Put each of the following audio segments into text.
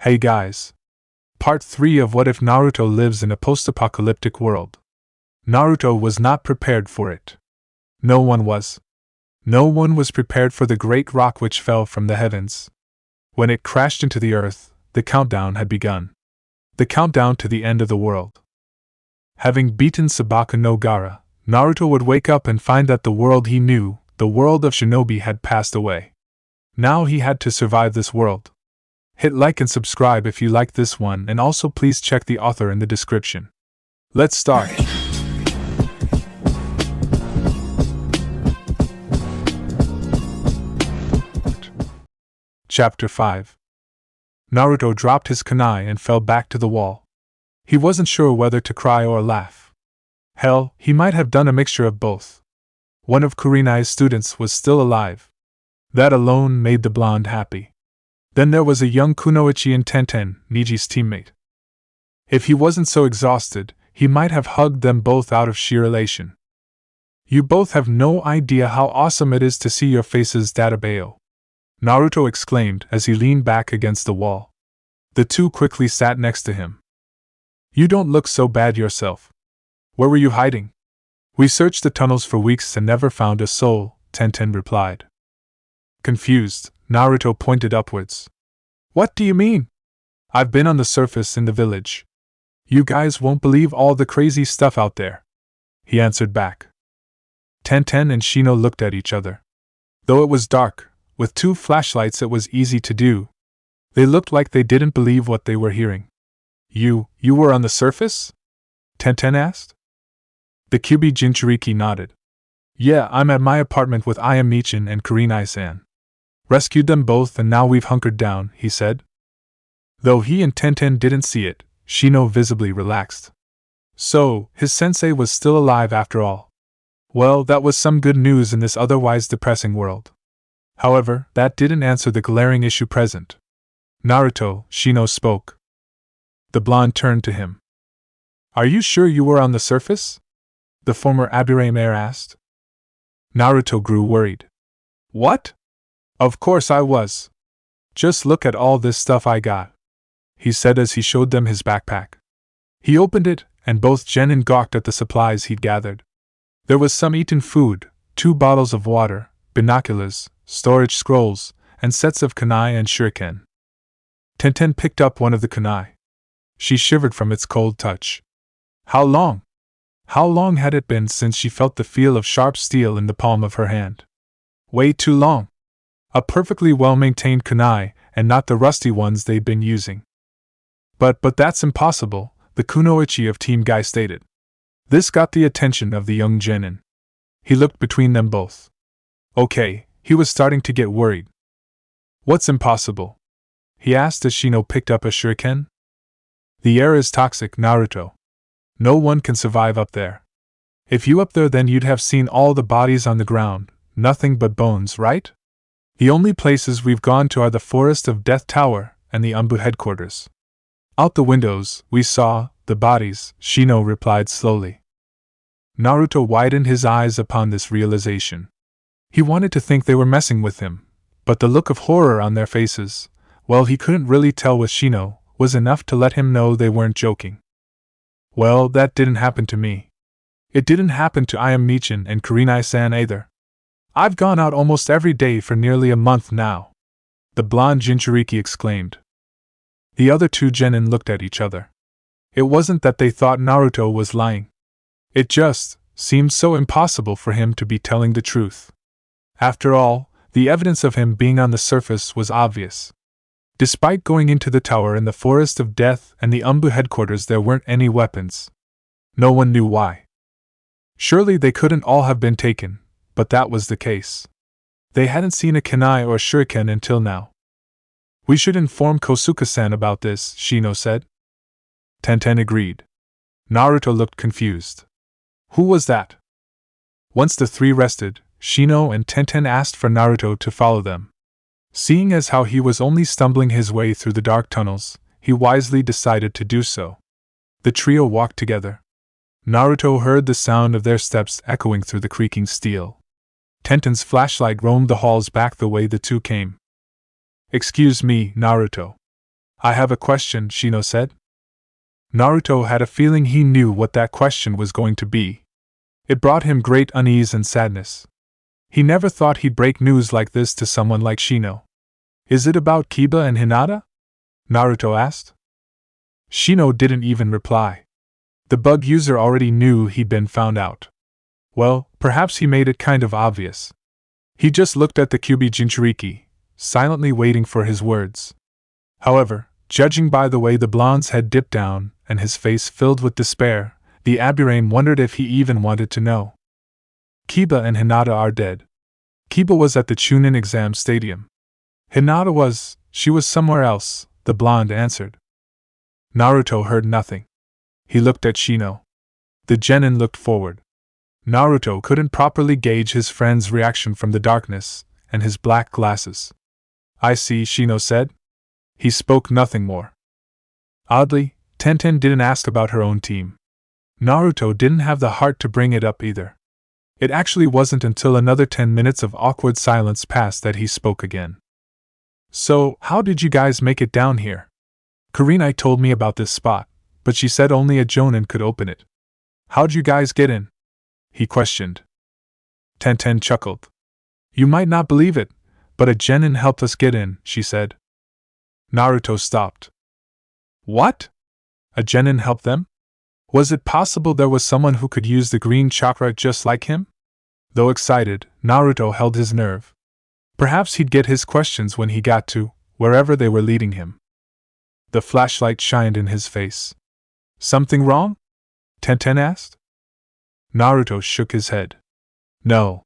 Hey guys! Part 3 of What If Naruto Lives in a Post-Apocalyptic World. Naruto was not prepared for it. No one was. No one was prepared for the great rock which fell from the heavens. When it crashed into the earth, the countdown had begun. The countdown to the end of the world. Having beaten Sabaku no Gaara, Naruto would wake up and find that the world he knew, the world of Shinobi, had passed away. Now he had to survive this world. Hit like and subscribe if you like this one, and also please check the author in the description. Let's start. Chapter 5. Naruto dropped his kunai and fell back to the wall. He wasn't sure whether to cry or laugh. Hell, he might have done a mixture of both. One of Kurenai's students was still alive. That alone made the blonde happy. Then there was a young Kunoichi and Tenten, Niji's teammate. If he wasn't so exhausted, he might have hugged them both out of sheer elation. You both have no idea how awesome it is to see your faces, Databeo, Naruto exclaimed as he leaned back against the wall. The two quickly sat next to him. You don't look so bad yourself. Where were you hiding? We searched the tunnels for weeks and never found a soul, Tenten replied. Confused, Naruto pointed upwards. What do you mean? I've been on the surface in the village. You guys won't believe all the crazy stuff out there, he answered back. Tenten and Shino looked at each other. Though it was dark, with 2 flashlights it was easy to do. They looked like they didn't believe what they were hearing. You were on the surface? Tenten asked. The Kyuubi Jinchuriki nodded. Yeah, I'm at my apartment with Ayame-chan and Kurenai-san. Rescued them both and now we've hunkered down, he said. Though he and Tenten didn't see it, Shino visibly relaxed. So, his sensei was still alive after all. Well, that was some good news in this otherwise depressing world. However, that didn't answer the glaring issue present. Naruto, Shino spoke. The blonde turned to him. Are you sure you were on the surface? The former Abure mayor asked. Naruto grew worried. What? Of course I was. Just look at all this stuff I got, he said as he showed them his backpack. He opened it, and both Genin gawked at the supplies he'd gathered. There was some eaten food, 2 bottles of water, binoculars, storage scrolls, and sets of kunai and shuriken. Tenten picked up one of the kunai. She shivered from its cold touch. How long? How long had it been since she felt the feel of sharp steel in the palm of her hand? Way too long. A perfectly well-maintained kunai, and not the rusty ones they'd been using. But that's impossible, the Kunoichi of Team Guy stated. This got the attention of the young genin. He looked between them both. Okay, he was starting to get worried. What's impossible? He asked as Shino picked up a shuriken. The air is toxic, Naruto. No one can survive up there. If you up there, then you'd have seen all the bodies on the ground, nothing but bones, right? The only places we've gone to are the Forest of Death Tower and the Umbu headquarters. Out the windows, we saw the bodies, Shino replied slowly. Naruto widened his eyes upon this realization. He wanted to think they were messing with him, but the look of horror on their faces, well, he couldn't really tell with Shino, was enough to let him know they weren't joking. Well, that didn't happen to me. It didn't happen to Ayame-chan and Kurenai-san either. I've gone out almost every day for nearly a month now, the blonde Jinchuriki exclaimed. The other 2 genin looked at each other. It wasn't that they thought Naruto was lying. It just seemed so impossible for him to be telling the truth. After all, the evidence of him being on the surface was obvious. Despite going into the tower in the Forest of Death and the Umbu headquarters, there weren't any weapons. No one knew why. Surely they couldn't all have been taken. But that was the case. They hadn't seen a kunai or shuriken until now. We should inform Kosuke-san about this, Shino said. Tenten agreed. Naruto looked confused. Who was that? Once the 3 rested, Shino and Tenten asked for Naruto to follow them. Seeing as how he was only stumbling his way through the dark tunnels, he wisely decided to do so. The trio walked together. Naruto heard the sound of their steps echoing through the creaking steel. Tenten's flashlight roamed the halls back the way the two came. Excuse me, Naruto. I have a question, Shino said. Naruto had a feeling he knew what that question was going to be. It brought him great unease and sadness. He never thought he'd break news like this to someone like Shino. Is it about Kiba and Hinata? Naruto asked. Shino didn't even reply. The bug user already knew he'd been found out. Well, perhaps he made it kind of obvious. He just looked at the Kyuubi Jinchuriki, silently waiting for his words. However, judging by the way the blonde's head dipped down and his face filled with despair, the Aburain wondered if he even wanted to know. Kiba and Hinata are dead. Kiba was at the Chunin exam stadium. Hinata she was somewhere else, the blonde answered. Naruto heard nothing. He looked at Shino. The genin looked forward. Naruto couldn't properly gauge his friend's reaction from the darkness and his black glasses. I see, Shino said. He spoke nothing more. Oddly, Tenten didn't ask about her own team. Naruto didn't have the heart to bring it up either. It actually wasn't until another 10 minutes of awkward silence passed that he spoke again. So, how did you guys make it down here? Kurenai told me about this spot, but she said only a jonin could open it. How'd you guys get in? He questioned. Tenten chuckled. You might not believe it, but a genin helped us get in, she said. Naruto stopped. What? A genin helped them? Was it possible there was someone who could use the green chakra just like him? Though excited, Naruto held his nerve. Perhaps he'd get his questions when he got to wherever they were leading him. The flashlight shined in his face. Something wrong? Tenten asked. Naruto shook his head. No.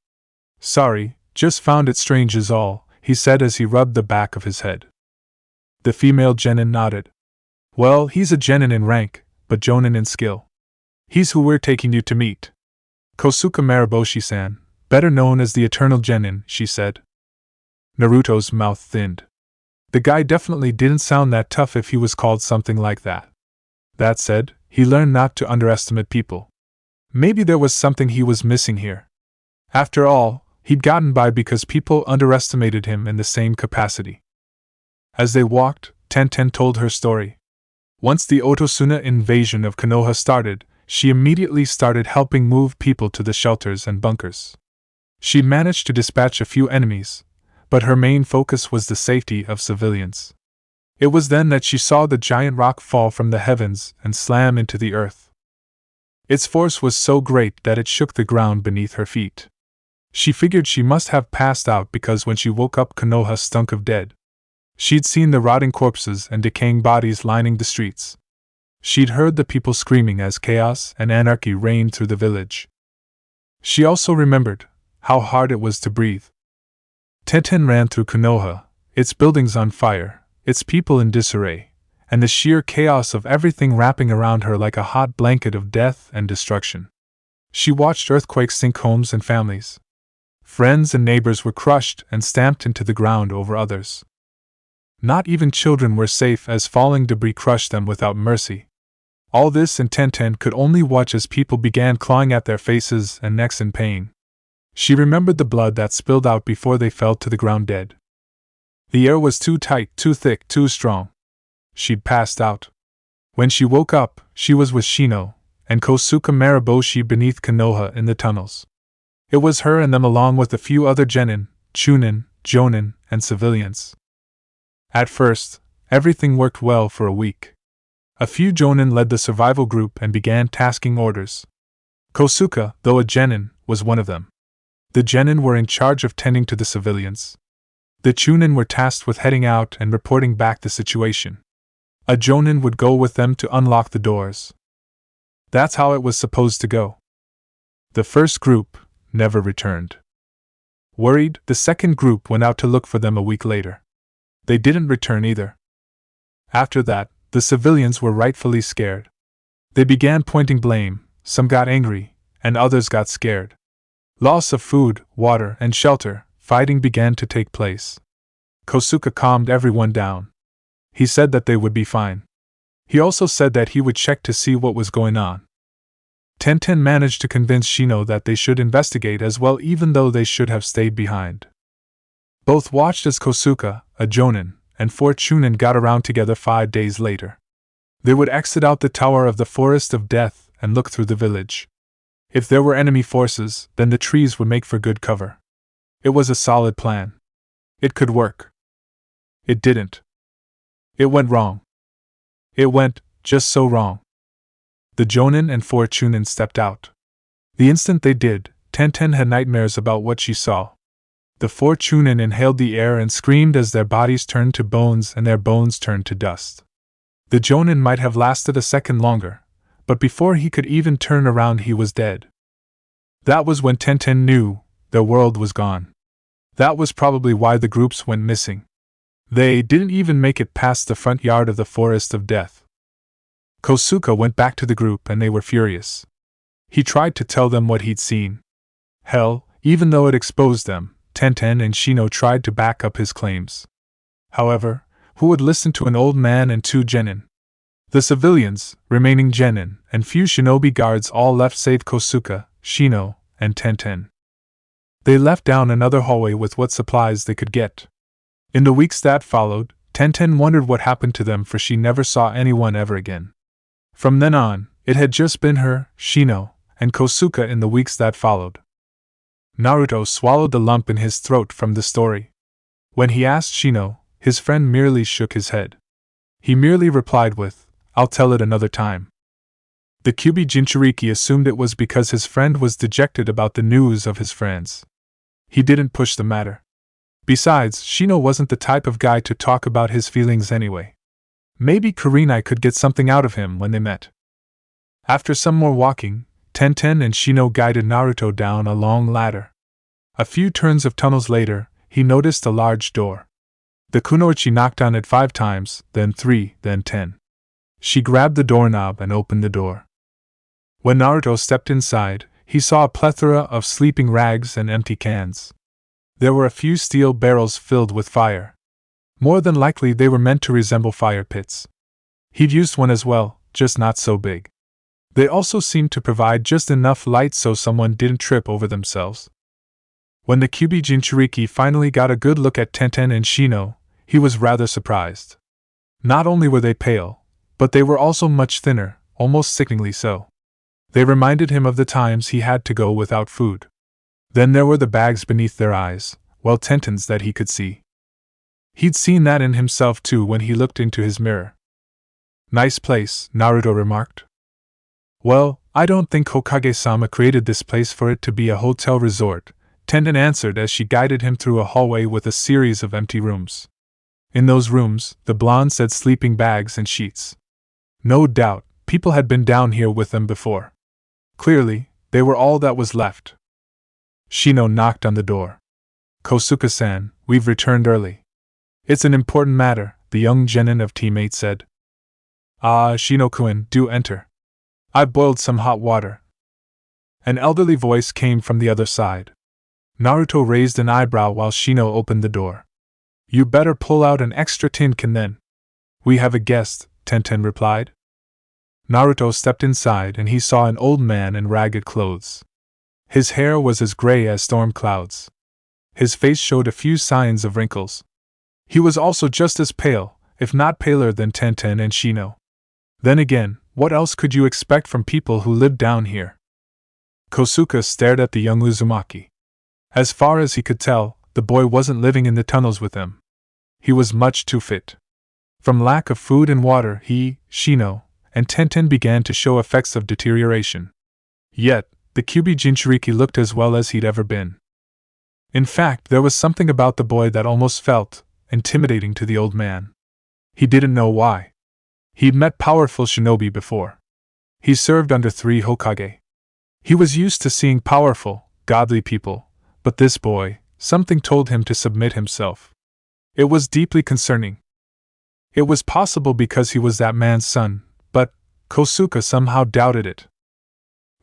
Sorry, just found it strange is all, he said as he rubbed the back of his head. The female genin nodded. Well, he's a genin in rank, but jonin in skill. He's who we're taking you to meet. Kosuke Mariboshi-san, better known as the Eternal Genin, she said. Naruto's mouth thinned. The guy definitely didn't sound that tough if he was called something like that. That said, he learned not to underestimate people. Maybe there was something he was missing here. After all, he'd gotten by because people underestimated him in the same capacity. As they walked, Tenten told her story. Once the Otosuna invasion of Konoha started, she immediately started helping move people to the shelters and bunkers. She'd managed to dispatch a few enemies, but her main focus was the safety of civilians. It was then that she saw the giant rock fall from the heavens and slam into the earth. Its force was so great that it shook the ground beneath her feet. She figured she must have passed out because when she woke up, Konoha stunk of dead. She'd seen the rotting corpses and decaying bodies lining the streets. She'd heard the people screaming as chaos and anarchy reigned through the village. She also remembered how hard it was to breathe. Tenten ran through Konoha, its buildings on fire, its people in disarray, and the sheer chaos of everything wrapping around her like a hot blanket of death and destruction. She watched earthquakes sink homes and families. Friends and neighbors were crushed and stamped into the ground over others. Not even children were safe as falling debris crushed them without mercy. All this and Tenten could only watch as people began clawing at their faces and necks in pain. She remembered the blood that spilled out before they fell to the ground dead. The air was too tight, too thick, too strong. She'd passed out. When she woke up, she was with Shino and Kosuke Mariboshi beneath Konoha in the tunnels. It was her and them along with a few other genin, chunin, jonin, and civilians. At first, everything worked well for a week. A few jonin led the survival group and began tasking orders. Kosuke, though a genin, was one of them. The genin were in charge of tending to the civilians. The chunin were tasked with heading out and reporting back the situation. A jonin would go with them to unlock the doors. That's how it was supposed to go. The first group never returned. Worried, the second group went out to look for them a week later. They didn't return either. After that, the civilians were rightfully scared. They began pointing blame, some got angry, and others got scared. Loss of food, water, and shelter, fighting began to take place. Kosuke calmed everyone down. He said that they would be fine. He also said that he would check to see what was going on. Tenten managed to convince Shino that they should investigate as well, even though they should have stayed behind. Both watched as Kosuke, a jonin, and 4 Chunin got around together 5 days later. They would exit out the tower of the Forest of Death and look through the village. If there were enemy forces, then the trees would make for good cover. It was a solid plan. It could work. It didn't. It went wrong. It went just so wrong. The Jonin and 4 Chunin stepped out. The instant they did, Tenten had nightmares about what she saw. The 4 Chunin inhaled the air and screamed as their bodies turned to bones and their bones turned to dust. The Jonin might have lasted a second longer, but before he could even turn around he was dead. That was when Tenten knew their world was gone. That was probably why the groups went missing. They didn't even make it past the front yard of the Forest of Death. Kosuke went back to the group and they were furious. He tried to tell them what he'd seen. Hell, even though it exposed them, Tenten and Shino tried to back up his claims. However, who would listen to an old man and 2 genin? The civilians, remaining genin, and few shinobi guards all left save Kosuke, Shino, and Tenten. They left down another hallway with what supplies they could get. In the weeks that followed, Tenten wondered what happened to them, for she never saw anyone ever again. From then on, it had just been her, Shino, and Kosuke in the weeks that followed. Naruto swallowed the lump in his throat from the story. When he asked Shino, his friend merely shook his head. He merely replied with, "I'll tell it another time." The Kyuubi Jinchuriki assumed it was because his friend was dejected about the news of his friends. He didn't push the matter. Besides, Shino wasn't the type of guy to talk about his feelings anyway. Maybe Kurenai could get something out of him when they met. After some more walking, Tenten and Shino guided Naruto down a long ladder. A few turns of tunnels later, he noticed a large door. The kunoichi knocked on it 5 times, then 3, then 10. She grabbed the doorknob and opened the door. When Naruto stepped inside, he saw a plethora of sleeping rags and empty cans. There were a few steel barrels filled with fire. More than likely they were meant to resemble fire pits. He'd used one as well, just not so big. They also seemed to provide just enough light so someone didn't trip over themselves. When the Kyuubi Jinchuriki finally got a good look at Tenten and Shino, he was rather surprised. Not only were they pale, but they were also much thinner, almost sickeningly so. They reminded him of the times he had to go without food. Then there were the bags beneath their eyes, well, Tenten's that he could see. He'd seen that in himself too when he looked into his mirror. "Nice place," Naruto remarked. "Well, I don't think Hokage-sama created this place for it to be a hotel resort," Tenten answered as she guided him through a hallway with a series of empty rooms. In those rooms, the blonde said sleeping bags and sheets. No doubt, people had been down here with them before. Clearly, they were all that was left. Shino knocked on the door. "Kosuke-san, we've returned early." "It's an important matter," the young genin of Team 8 said. "Ah, Shino-kun, do enter. I've boiled some hot water." An elderly voice came from the other side. Naruto raised an eyebrow while Shino opened the door. "You better pull out an extra tin can then." "We have a guest," Tenten replied. Naruto stepped inside and he saw an old man in ragged clothes. His hair was as gray as storm clouds. His face showed a few signs of wrinkles. He was also just as pale, if not paler than Tenten and Shino. Then again, what else could you expect from people who lived down here? Kosuke stared at the young Uzumaki. As far as he could tell, the boy wasn't living in the tunnels with them. He was much too fit. From lack of food and water, he, Shino, and Tenten began to show effects of deterioration. Yet, the Kyuubi Jinchuriki looked as well as he'd ever been. In fact, there was something about the boy that almost felt intimidating to the old man. He didn't know why. He'd met powerful shinobi before. He served under 3 Hokage. He was used to seeing powerful, godly people, but this boy, something told him to submit himself. It was deeply concerning. It was possible because he was that man's son, but Kosuke somehow doubted it.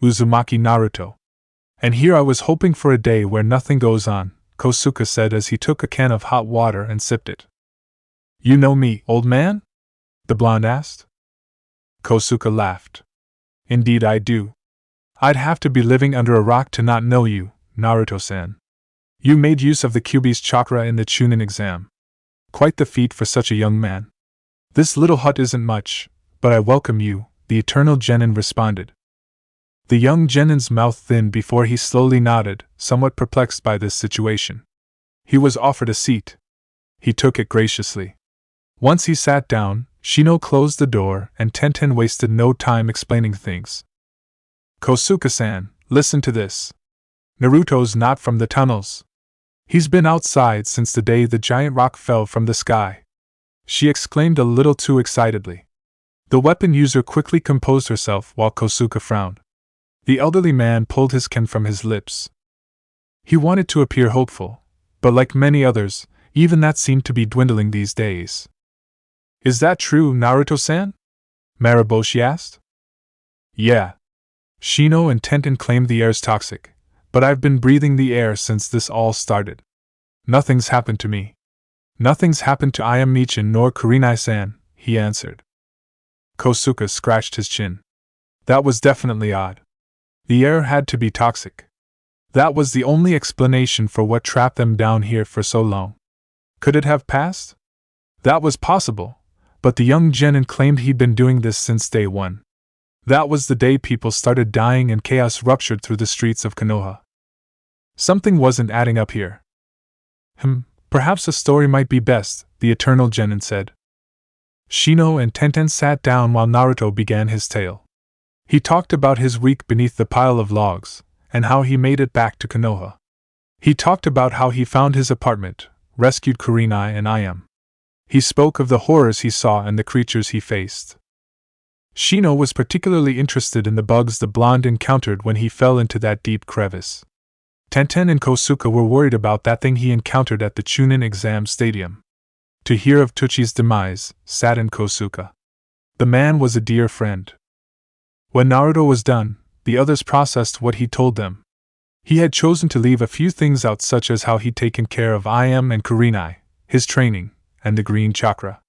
Uzumaki Naruto. "And here I was hoping for a day where nothing goes on," Kosuke said as he took a can of hot water and sipped it. "You know me, old man?" the blonde asked. Kosuke laughed. "Indeed I do. I'd have to be living under a rock to not know you, Naruto-san. You made use of the Kyuubi's chakra in the Chunin exam." quite the feat for such a young man. This little hut isn't much, but I welcome you, the eternal genin responded. The young genin's mouth thinned before he slowly nodded, somewhat perplexed by this situation. He was offered a seat. He took it graciously. Once he sat down, Shino closed the door and Tenten wasted no time explaining things. Kosuke-san, listen to this. Naruto's not from the tunnels. He's been outside since the day the giant rock fell from the sky. She exclaimed a little too excitedly. The weapon user quickly composed herself while Kosuke frowned. The elderly man pulled his ken from his lips. He wanted to appear hopeful, but like many others, even that seemed to be dwindling these days. Is that true, Naruto-san? Maraboshi asked. Yeah. Shino and Tenten claimed the air's toxic, but I've been breathing the air since this all started. Nothing's happened to me. Nothing's happened to I am Michin nor Kurenai-san, he answered. Kosuke scratched his chin. That was definitely odd. The air had to be toxic. That was the only explanation for what trapped them down here for so long. Could it have passed? That was possible, but the young genin claimed he'd been doing this since day one. That was the day people started dying and chaos ruptured through the streets of Konoha. Something wasn't adding up here. Perhaps a story might be best, the eternal genin said. Shino and Tenten sat down while Naruto began his tale. He talked about his week beneath the pile of logs, and how he made it back to Konoha. He talked about how he found his apartment, rescued Kurenai and Ayam. He spoke of the horrors he saw and the creatures he faced. Shino was particularly interested in the bugs the blonde encountered when he fell into that deep crevice. Tenten and Kosuke were worried about that thing he encountered at the Chunin exam stadium. To hear of Tuchi's demise saddened Kosuke. The man was a dear friend. When Naruto was done, the others processed what he told them. He had chosen to leave a few things out, such as how he'd taken care of Ayam and Kurenai, his training, and the green chakra.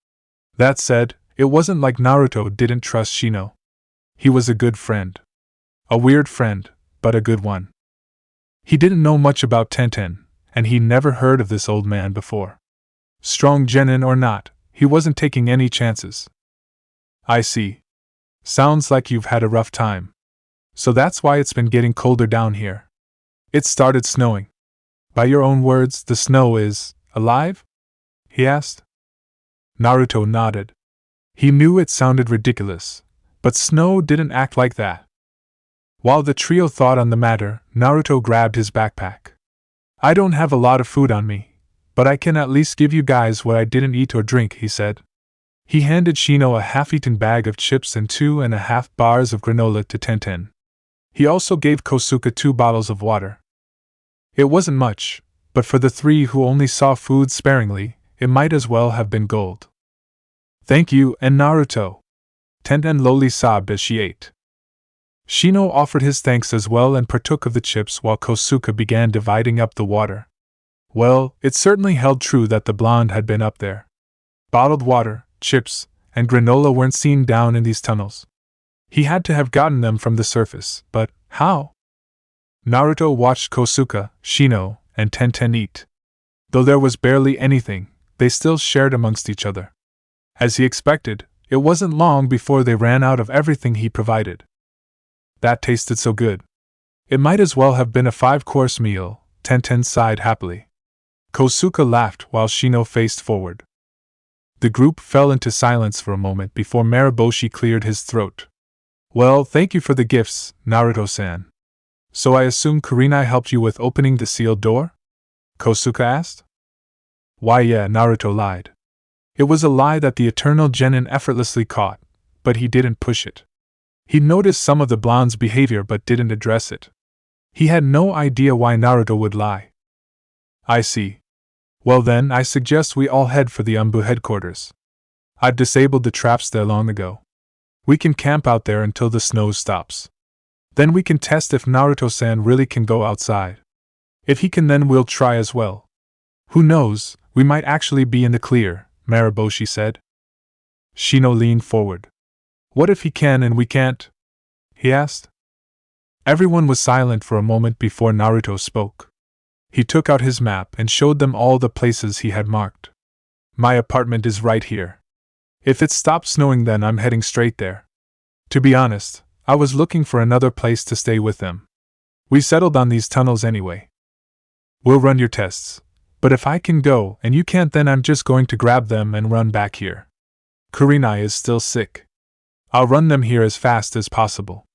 That said, it wasn't like Naruto didn't trust Shino. He was a good friend. A weird friend, but a good one. He didn't know much about Tenten, and he never heard of this old man before. Strong genin or not, he wasn't taking any chances. I see. Sounds like you've had a rough time. So that's why it's been getting colder down here. It started snowing. By your own words, the snow is alive? He asked. Naruto nodded. He knew it sounded ridiculous, but snow didn't act like that. While the trio thought on the matter, Naruto grabbed his backpack. I don't have a lot of food on me, but I can at least give you guys what I didn't eat or drink, he said. He handed Shino a half-eaten bag of chips and 2.5 bars of granola to Tenten. He also gave Kosuke 2 bottles of water. It wasn't much, but for the three who only saw food sparingly, it might as well have been gold. Thank you, and Naruto. Tenten lowly sobbed as she ate. Shino offered his thanks as well and partook of the chips while Kosuke began dividing up the water. Well, it certainly held true that the blonde had been up there. Bottled water, chips, and granola weren't seen down in these tunnels. He had to have gotten them from the surface, but how? Naruto watched Kosuke, Shino, and Tenten eat. Though there was barely anything, they still shared amongst each other. As he expected, it wasn't long before they ran out of everything he provided. That tasted so good. It might as well have been a 5-course meal, Tenten sighed happily. Kosuke laughed while Shino faced forward. The group fell into silence for a moment before Maraboshi cleared his throat. Well, thank you for the gifts, Naruto-san. So I assume Kurenai helped you with opening the sealed door? Kosuke asked. Why yeah, Naruto lied. It was a lie that the eternal genin effortlessly caught, but he didn't push it. He noticed some of the blonde's behavior but didn't address it. He had no idea why Naruto would lie. I see. Well then, I suggest we all head for the Umbu headquarters. I've disabled the traps there long ago. We can camp out there until the snow stops. Then we can test if Naruto-san really can go outside. If he can, then we'll try as well. Who knows, we might actually be in the clear, Maraboshi said. Shino leaned forward. What if he can and we can't? He asked. Everyone was silent for a moment before Naruto spoke. He took out his map and showed them all the places he had marked. My apartment is right here. If it stops snowing, then I'm heading straight there. To be honest, I was looking for another place to stay with them. We settled on these tunnels anyway. We'll run your tests, but if I can go and you can't, then I'm just going to grab them and run back here. Kurenai is still sick. I'll run them here as fast as possible.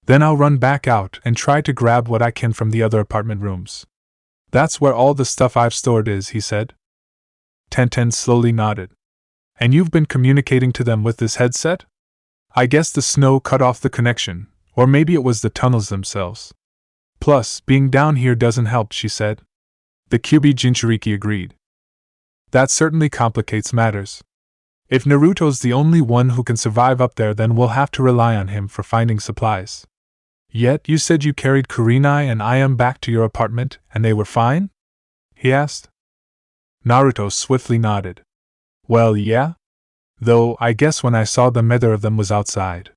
Then I'll run back out and try to grab what I can from the other apartment rooms. That's where all the stuff I've stored is, he said. Tenten slowly nodded. And you've been communicating to them with this headset? I guess the snow cut off the connection, or maybe it was the tunnels themselves. Plus, being down here doesn't help, she said. The Kyuubi Jinchuriki agreed. That certainly complicates matters. If Naruto's the only one who can survive up there, then we'll have to rely on him for finding supplies. Yet, you said you carried Kurenai and Ayam back to your apartment, and they were fine? He asked. Naruto swiftly nodded. Well, yeah. Though, I guess when I saw them, either of them was outside.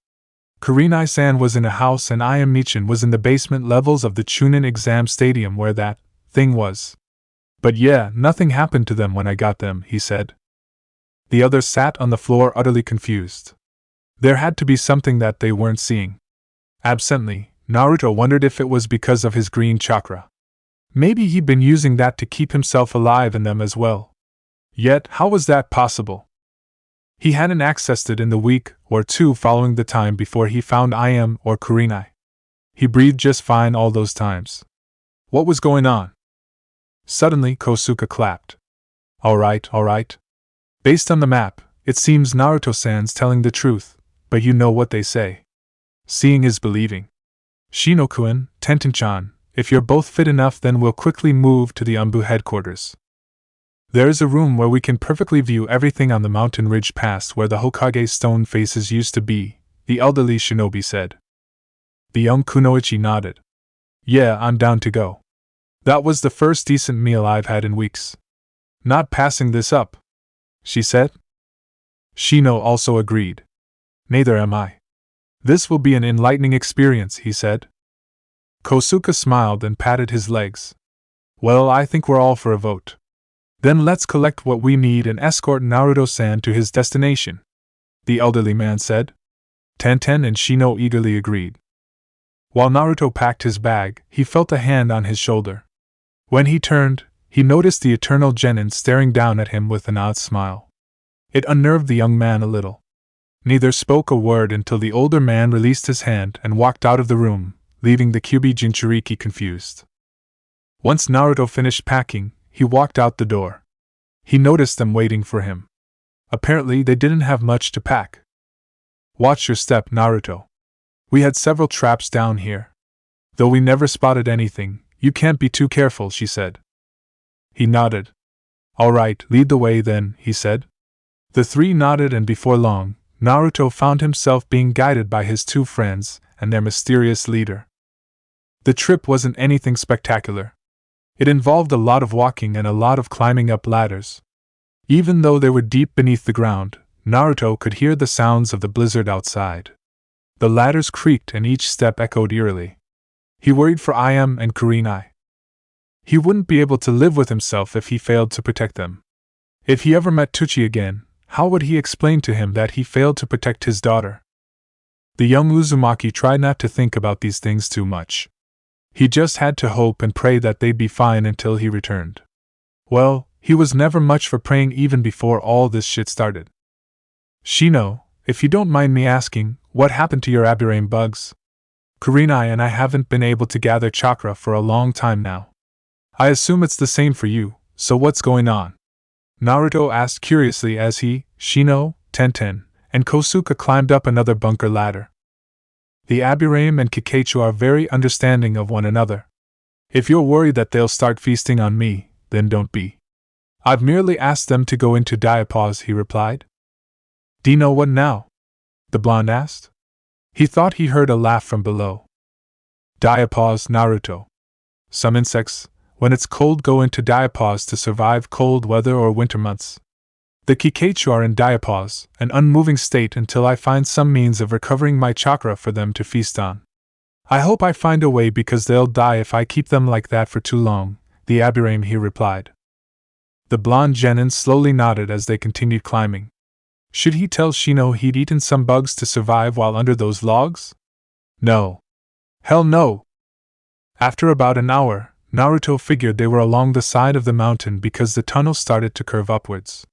Kurenai-san was in a house and Ayam Michin was in the basement levels of the Chunin exam stadium where that thing was. But yeah, nothing happened to them when I got them, he said. The others sat on the floor utterly confused. There had to be something that they weren't seeing. Absently, Naruto wondered if it was because of his green chakra. Maybe he'd been using that to keep himself alive in them as well. Yet, how was that possible? He hadn't accessed it in the week or two following the time before he found Ayam or Kurenai. He breathed just fine all those times. What was going on? Suddenly, Kosuke clapped. All right. Based on the map, it seems Naruto-san's telling the truth, but you know what they say. Seeing is believing. Shino-kun, Tenten-chan, if you're both fit enough, then we'll quickly move to the Anbu headquarters. There is a room where we can perfectly view everything on the mountain ridge past where the Hokage stone faces used to be, the elderly shinobi said. The young Kunoichi nodded. Yeah, I'm down to go. That was the first decent meal I've had in weeks. Not passing this up, she said. Shino also agreed. Neither am I. This will be an enlightening experience, he said. Kosuke smiled and patted his legs. Well, I think we're all for a vote. Then let's collect what we need and escort Naruto-san to his destination, the elderly man said. Tenten and Shino eagerly agreed. While Naruto packed his bag, he felt a hand on his shoulder. When he turned, he noticed the eternal genin staring down at him with an odd smile. It unnerved the young man a little. Neither spoke a word until the older man released his hand and walked out of the room, leaving the Kyuubi Jinchuriki confused. Once Naruto finished packing, he walked out the door. He noticed them waiting for him. Apparently they didn't have much to pack. Watch your step, Naruto. We had several traps down here. Though we never spotted anything, you can't be too careful, she said. He nodded. All right, lead the way then, he said. The three nodded, and before long, Naruto found himself being guided by his two friends and their mysterious leader. The trip wasn't anything spectacular. It involved a lot of walking and a lot of climbing up ladders. Even though they were deep beneath the ground, Naruto could hear the sounds of the blizzard outside. The ladders creaked and each step echoed eerily. He worried for Ayam and Kurenai. He wouldn't be able to live with himself if he failed to protect them. If he ever met Tuchi again, how would he explain to him that he failed to protect his daughter? The young Uzumaki tried not to think about these things too much. He just had to hope and pray that they'd be fine until he returned. Well, he was never much for praying even before all this shit started. Shino, if you don't mind me asking, what happened to your Abirame bugs? Kurenai and I haven't been able to gather chakra for a long time now. I assume it's the same for you, so what's going on? Naruto asked curiously as he, Shino, Tenten, and Kosuke climbed up another bunker ladder. The Abirame and Kikeichu are very understanding of one another. If you're worried that they'll start feasting on me, then don't be. I've merely asked them to go into diapause, he replied. Do you know what now? The blonde asked. He thought he heard a laugh from below. Diapause, Naruto. Some insects, when it's cold, go into diapause to survive cold weather or winter months. The Kikeichu are in diapause, an unmoving state until I find some means of recovering my chakra for them to feast on. I hope I find a way because they'll die if I keep them like that for too long, the Abirame he replied. The blonde genin slowly nodded as they continued climbing. Should he tell Shino he'd eaten some bugs to survive while under those logs? No. Hell no! After about an hour, Naruto figured they were along the side of the mountain because the tunnel started to curve upwards.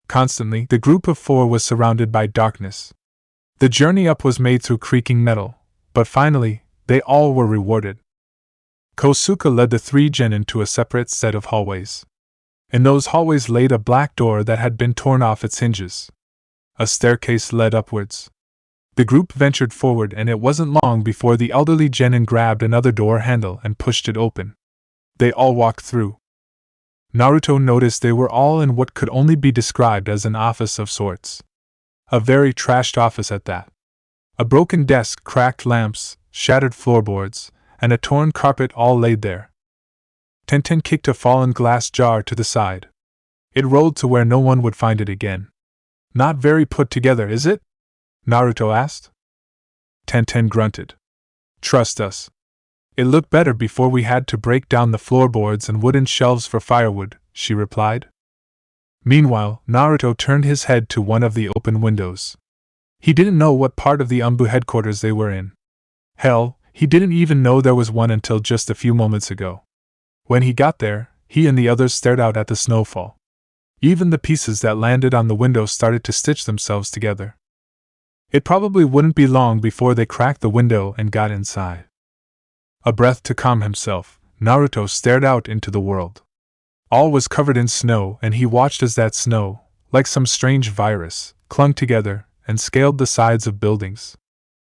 Constantly, the group of four was surrounded by darkness. The journey up was made through creaking metal, but finally, they all were rewarded. Kosuke led the three genin to a separate set of hallways. In those hallways laid a black door that had been torn off its hinges. A staircase led upwards. The group ventured forward, and it wasn't long before the elderly genin grabbed another door handle and pushed it open. They all walked through. Naruto noticed they were all in what could only be described as an office of sorts. A very trashed office at that. A broken desk, cracked lamps, shattered floorboards, and a torn carpet all laid there. Tenten kicked a fallen glass jar to the side. It rolled to where no one would find it again. Not very put together, is it? Naruto asked. Tenten grunted. Trust us. It looked better before we had to break down the floorboards and wooden shelves for firewood, she replied. Meanwhile, Naruto turned his head to one of the open windows. He didn't know what part of the Anbu headquarters they were in. Hell, he didn't even know there was one until just a few moments ago. When he got there, he and the others stared out at the snowfall. Even the pieces that landed on the window started to stitch themselves together. It probably wouldn't be long before they cracked the window and got inside. A breath to calm himself, Naruto stared out into the world. All was covered in snow, and he watched as that snow, like some strange virus, clung together and scaled the sides of buildings.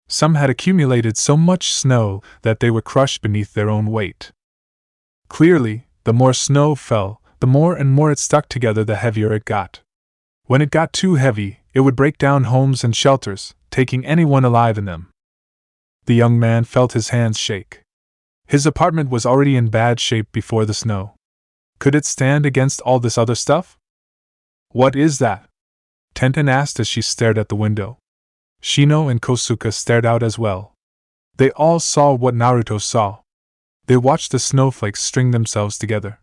Some had accumulated so much snow that they were crushed beneath their own weight. Clearly, the more snow fell, the more and more it stuck together, the heavier it got. When it got too heavy, it would break down homes and shelters, taking anyone alive in them. The young man felt his hands shake. His apartment was already in bad shape before the snow. Could it stand against all this other stuff? What is that? Tenten asked as she stared at the window. Shino and Kosuke stared out as well. They all saw what Naruto saw. They watched the snowflakes string themselves together.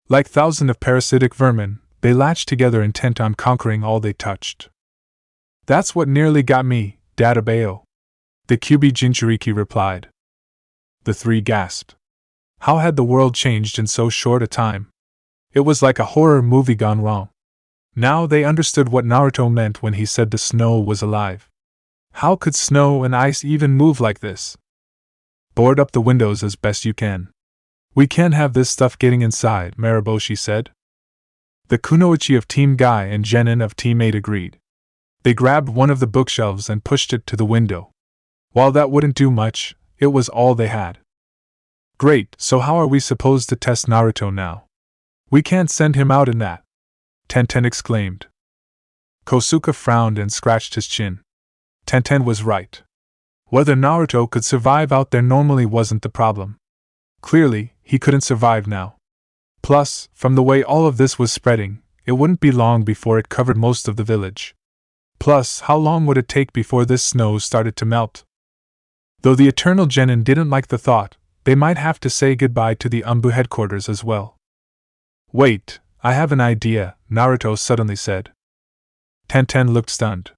Like thousands of parasitic vermin, they latched together intent on conquering all they touched. That's what nearly got me, Databeo. The Kyuubi Jinchuriki replied. The three gasped. How had the world changed in so short a time? It was like a horror movie gone wrong. Now they understood what Naruto meant when he said the snow was alive. How could snow and ice even move like this? Board up the windows as best you can. We can't have this stuff getting inside, Mariboshi said. The kunoichi of Team Guy and Genin of Team 8 agreed. They grabbed one of the bookshelves and pushed it to the window. While that wouldn't do much, it was all they had. Great, so how are we supposed to test Naruto now? We can't send him out in that, Tenten exclaimed. Kosuke frowned and scratched his chin. Tenten was right. Whether Naruto could survive out there normally wasn't the problem. Clearly, he couldn't survive now. Plus, from the way all of this was spreading, it wouldn't be long before it covered most of the village. Plus, how long would it take before this snow started to melt? Though the Eternal Genin didn't like the thought, they might have to say goodbye to the Anbu headquarters as well. Wait, I have an idea, Naruto suddenly said. Tenten looked stunned.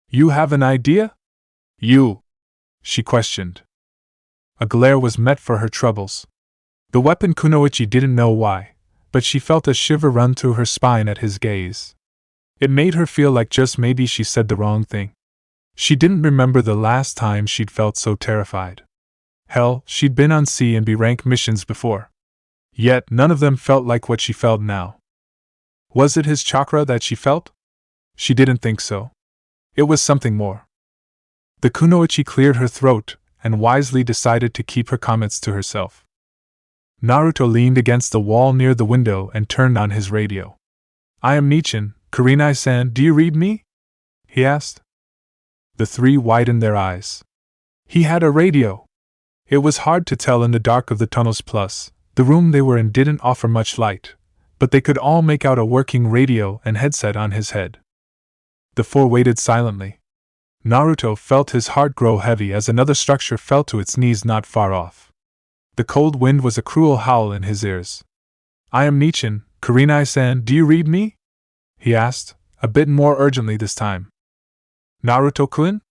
You have an idea? You? She questioned. A glare was met for her troubles. The weapon kunoichi didn't know why, but she felt a shiver run through her spine at his gaze. It made her feel like just maybe she said the wrong thing. She didn't remember the last time she'd felt so terrified. Hell, she'd been on C and B rank missions before. Yet none of them felt like what she felt now. Was it his chakra that she felt? She didn't think so. It was something more. The kunoichi cleared her throat and wisely decided to keep her comments to herself. Naruto leaned against the wall near the window and turned on his radio. I am Nichin, Kurenai-san, do you read me? He asked. The three widened their eyes. He had a radio. It was hard to tell in the dark of the tunnels, plus, the room they were in didn't offer much light, but they could all make out a working radio and headset on his head. The four waited silently. Naruto felt his heart grow heavy as another structure fell to its knees not far off. The cold wind was a cruel howl in his ears. I am Nichin, Kurenai-san, do you read me? He asked, a bit more urgently this time. Naruto-kun?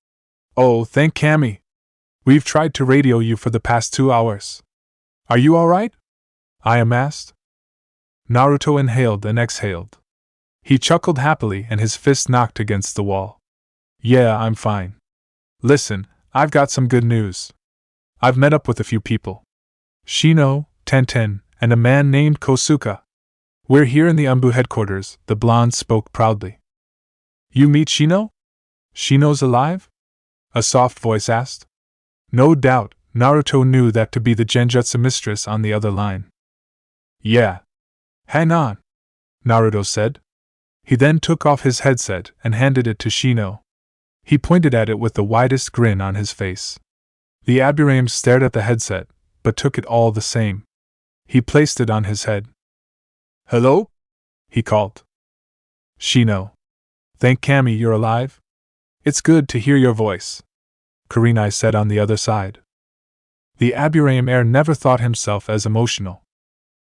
Oh, thank Kami. We've tried to radio you for the past 2 hours. Are you alright? I asked. Naruto inhaled and exhaled. He chuckled happily and his fist knocked against the wall. Yeah, I'm fine. Listen, I've got some good news. I've met up with a few people. Shino, Tenten, and a man named Kosuke. We're here in the Umbu headquarters, the blonde spoke proudly. You meet Shino? Shino's alive? A soft voice asked. No doubt, Naruto knew that to be the Genjutsu mistress on the other line. Yeah. Hang on, Naruto said. He then took off his headset and handed it to Shino. He pointed at it with the widest grin on his face. The Aburame stared at the headset, but took it all the same. He placed it on his head. Hello? He called. Shino. Thank Kami you're alive. It's good to hear your voice, Kurenai said on the other side. The Aburame heir never thought himself as emotional.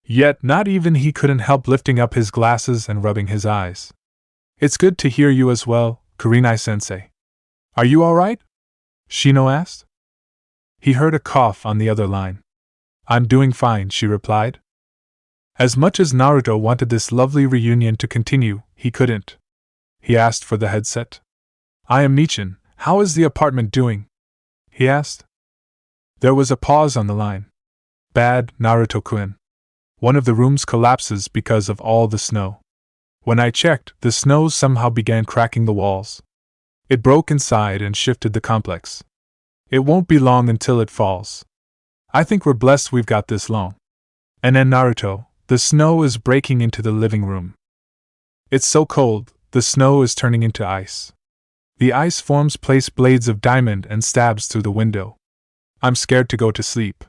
Yet not even he couldn't help lifting up his glasses and rubbing his eyes. It's good to hear you as well, Kurenai-sensei. Are you alright? Shino asked. He heard a cough on the other line. I'm doing fine, she replied. As much as Naruto wanted this lovely reunion to continue, he couldn't. He asked for the headset. I am Nichin, how is the apartment doing? He asked. There was a pause on the line. Bad, Naruto-kun. One of the rooms collapses because of all the snow. When I checked, the snow somehow began cracking the walls. It broke inside and shifted the complex. It won't be long until it falls. I think we're blessed we've got this long. And then Naruto, the snow is breaking into the living room. It's so cold, the snow is turning into ice. The ice forms place blades of diamond and stabs through the window. I'm scared to go to sleep.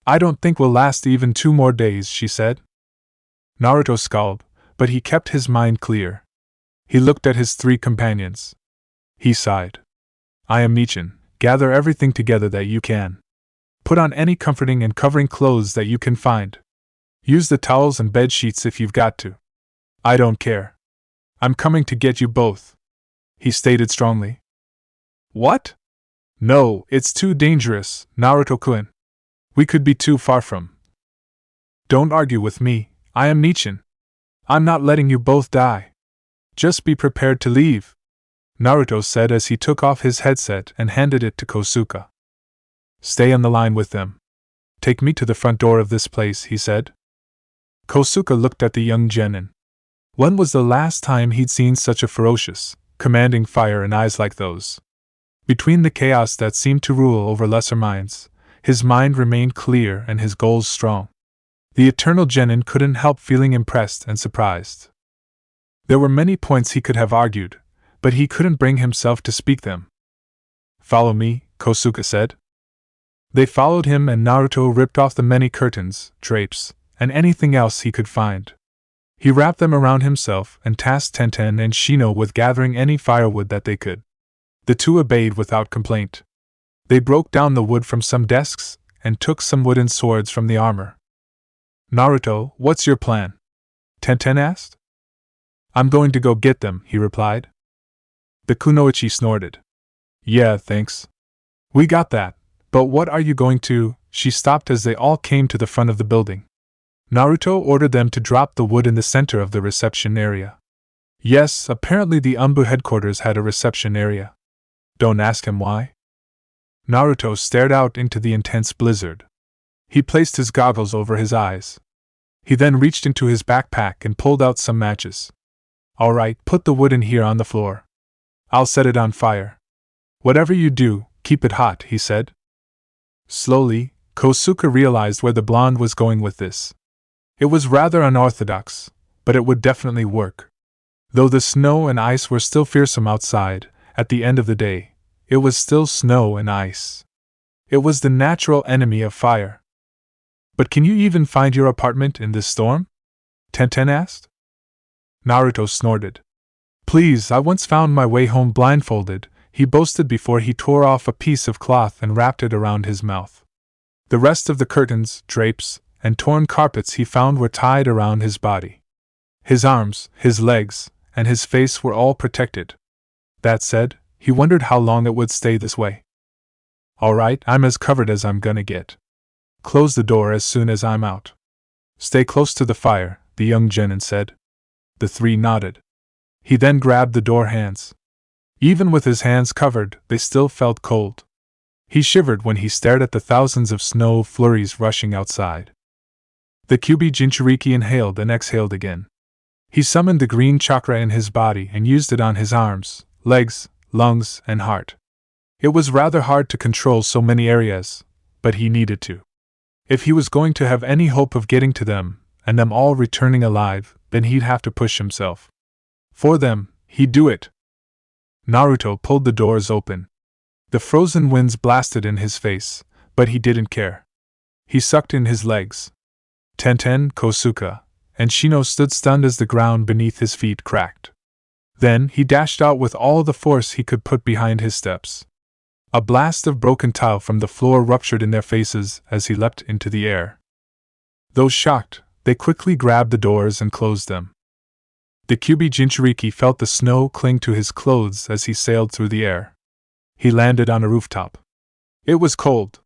I don't think we'll last even 2 more days, she said. Naruto scowled, but he kept his mind clear. He looked at his 3 companions. He sighed. I am Nichin, gather everything together that you can. Put on any comforting and covering clothes that you can find. Use the towels and bed sheets if you've got to. I don't care. I'm coming to get you both, he stated strongly. What? No, it's too dangerous, Naruto-kun. We could be too far from. Don't argue with me, I am Nichin. I'm not letting you both die. Just be prepared to leave, Naruto said as he took off his headset and handed it to Kosuke. Stay on the line with them. Take me to the front door of this place, he said. Kosuke looked at the young genin. When was the last time he'd seen such a ferocious, commanding fire and eyes like those? Between the chaos that seemed to rule over lesser minds, his mind remained clear and his goals strong. The eternal genin couldn't help feeling impressed and surprised. There were many points he could have argued, but he couldn't bring himself to speak them. Follow me, Kosuke said. They followed him and Naruto ripped off the many curtains, drapes, and anything else he could find. He wrapped them around himself and tasked Tenten and Shino with gathering any firewood that they could. The 2 obeyed without complaint. They broke down the wood from some desks and took some wooden swords from the armor. Naruto, what's your plan? Tenten asked. I'm going to go get them, he replied. The kunoichi snorted. Yeah, thanks. We got that, but what are you going to? She stopped as they all came to the front of the building. Naruto ordered them to drop the wood in the center of the reception area. Yes, apparently the Umbu headquarters had a reception area. Don't ask him why. Naruto stared out into the intense blizzard. He placed his goggles over his eyes. He then reached into his backpack and pulled out some matches. All right, put the wood in here on the floor. I'll set it on fire. Whatever you do, keep it hot, he said. Slowly, Kosuke realized where the blonde was going with this. It was rather unorthodox, but it would definitely work. Though the snow and ice were still fearsome outside, at the end of the day, it was still snow and ice. It was the natural enemy of fire. But can you even find your apartment in this storm? Tenten asked. Naruto snorted. Please, I once found my way home blindfolded, he boasted before he tore off a piece of cloth and wrapped it around his mouth. The rest of the curtains, drapes, and torn carpets he found were tied around his body. His arms, his legs, and his face were all protected. That said, he wondered how long it would stay this way. Alright, I'm as covered as I'm gonna get. Close the door as soon as I'm out. Stay close to the fire, the young genin said. The three nodded. He then grabbed the door hands. Even with his hands covered, they still felt cold. He shivered when he stared at the thousands of snow flurries rushing outside. The Kyuubi Jinchuriki inhaled and exhaled again. He summoned the green chakra in his body and used it on his arms, legs, lungs, and heart. It was rather hard to control so many areas, but he needed to. If he was going to have any hope of getting to them, and them all returning alive, then he'd have to push himself. For them, he'd do it. Naruto pulled the doors open. The frozen winds blasted in his face, but he didn't care. He sucked in his legs. Tenten, Kosuke, and Shino stood stunned as the ground beneath his feet cracked. Then he dashed out with all the force he could put behind his steps. A blast of broken tile from the floor ruptured in their faces as he leapt into the air. Though shocked, they quickly grabbed the doors and closed them. The Kyuubi Jinchuriki felt the snow cling to his clothes as he sailed through the air. He landed on a rooftop. It was cold.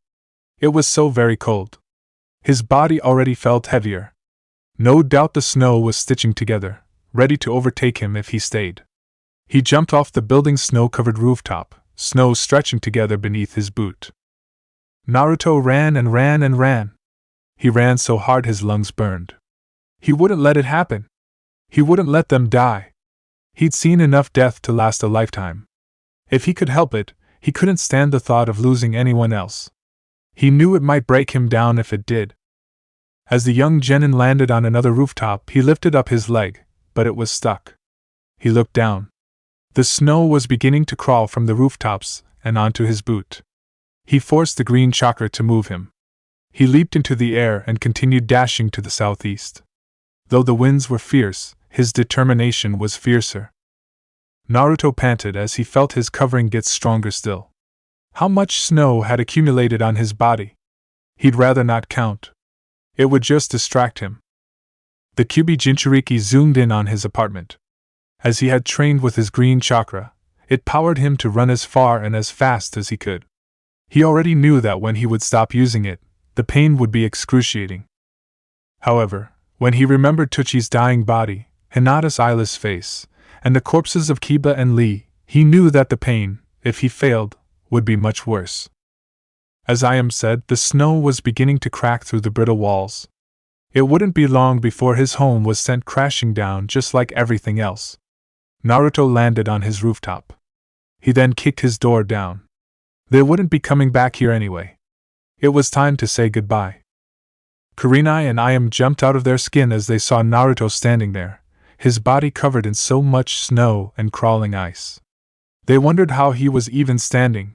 It was so very cold. His body already felt heavier. No doubt the snow was stitching together, ready to overtake him if he stayed. He jumped off the building's snow-covered rooftop, snow stretching together beneath his boot. Naruto ran and ran and ran. He ran so hard his lungs burned. He wouldn't let it happen. He wouldn't let them die. He'd seen enough death to last a lifetime. If he could help it, he couldn't stand the thought of losing anyone else. He knew it might break him down if it did. As the young genin landed on another rooftop, he lifted up his leg, but it was stuck. He looked down. The snow was beginning to crawl from the rooftops and onto his boot. He forced the green chakra to move him. He leaped into the air and continued dashing to the southeast. Though the winds were fierce, his determination was fiercer. Naruto panted as he felt his covering get stronger still. How much snow had accumulated on his body? He'd rather not count. It would just distract him. The Kyuubi Jinchuriki zoomed in on his apartment. As he had trained with his green chakra, it powered him to run as far and as fast as he could. He already knew that when he would stop using it, the pain would be excruciating. However, when he remembered Tuchi's dying body, Hinata's eyeless face, and the corpses of Kiba and Lee, he knew that the pain, if he failed, would be much worse. As Ayam said, the snow was beginning to crack through the brittle walls. It wouldn't be long before his home was sent crashing down just like everything else. Naruto landed on his rooftop. He then kicked his door down. They wouldn't be coming back here anyway. It was time to say goodbye. Kurenai and Ayam jumped out of their skin as they saw Naruto standing there, his body covered in so much snow and crawling ice. They wondered how he was even standing.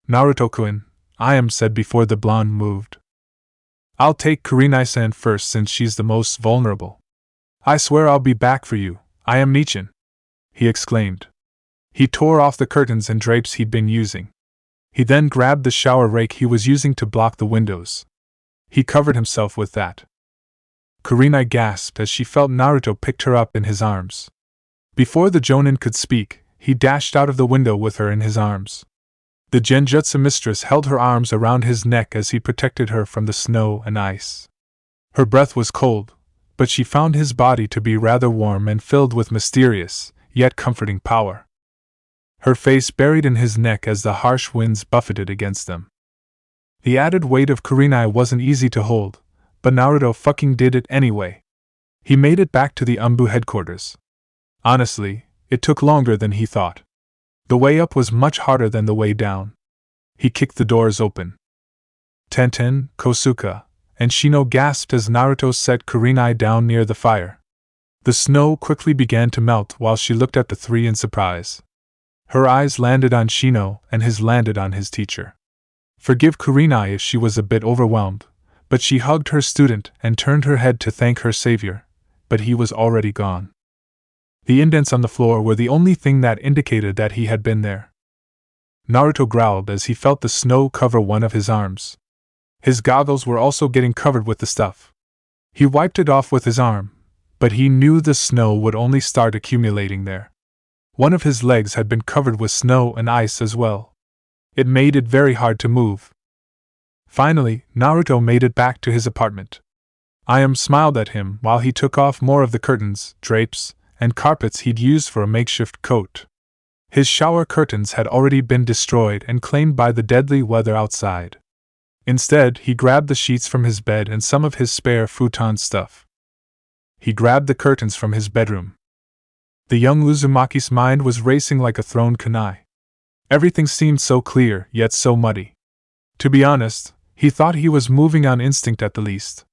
Naruto-kun, Ayam said before the blonde moved. I'll take Kurenai-san first since she's the most vulnerable. I swear I'll be back for you, Ayam Nichin, he exclaimed. He tore off the curtains and drapes he'd been using. He then grabbed the shower rake he was using to block the windows. He covered himself with that. Kurenai gasped as she felt Naruto picked her up in his arms. Before the Jonin could speak, he dashed out of the window with her in his arms. The Genjutsu mistress held her arms around his neck as he protected her from the snow and ice. Her breath was cold, but she found his body to be rather warm and filled with mysterious, yet comforting power. Her face buried in his neck as the harsh winds buffeted against them. The added weight of Kurenai wasn't easy to hold, but Naruto fucking did it anyway. He made it back to the Anbu headquarters. Honestly, it took longer than he thought. The way up was much harder than the way down. He kicked the doors open. Tenten, Kosuke, and Shino gasped as Naruto set Kurenai down near the fire. The snow quickly began to melt while she looked at the three in surprise. Her eyes landed on Shino and his landed on his teacher. Forgive Kurenai if she was a bit overwhelmed, but she hugged her student and turned her head to thank her savior, but he was already gone. The indents on the floor were the only thing that indicated that he had been there. Naruto growled as he felt the snow cover one of his arms. His goggles were also getting covered with the stuff. He wiped it off with his arm, but he knew the snow would only start accumulating there. One of his legs had been covered with snow and ice as well. It made it very hard to move. Finally, Naruto made it back to his apartment. Ayam smiled at him while he took off more of the curtains, drapes, and carpets he'd used for a makeshift coat. His shower curtains had already been destroyed and claimed by the deadly weather outside. Instead, he grabbed the sheets from his bed and some of his spare futon stuff. He grabbed the curtains from his bedroom. The young Uzumaki's mind was racing like a thrown kunai. Everything seemed so clear, yet so muddy. To be honest, he thought he was moving on instinct at the least.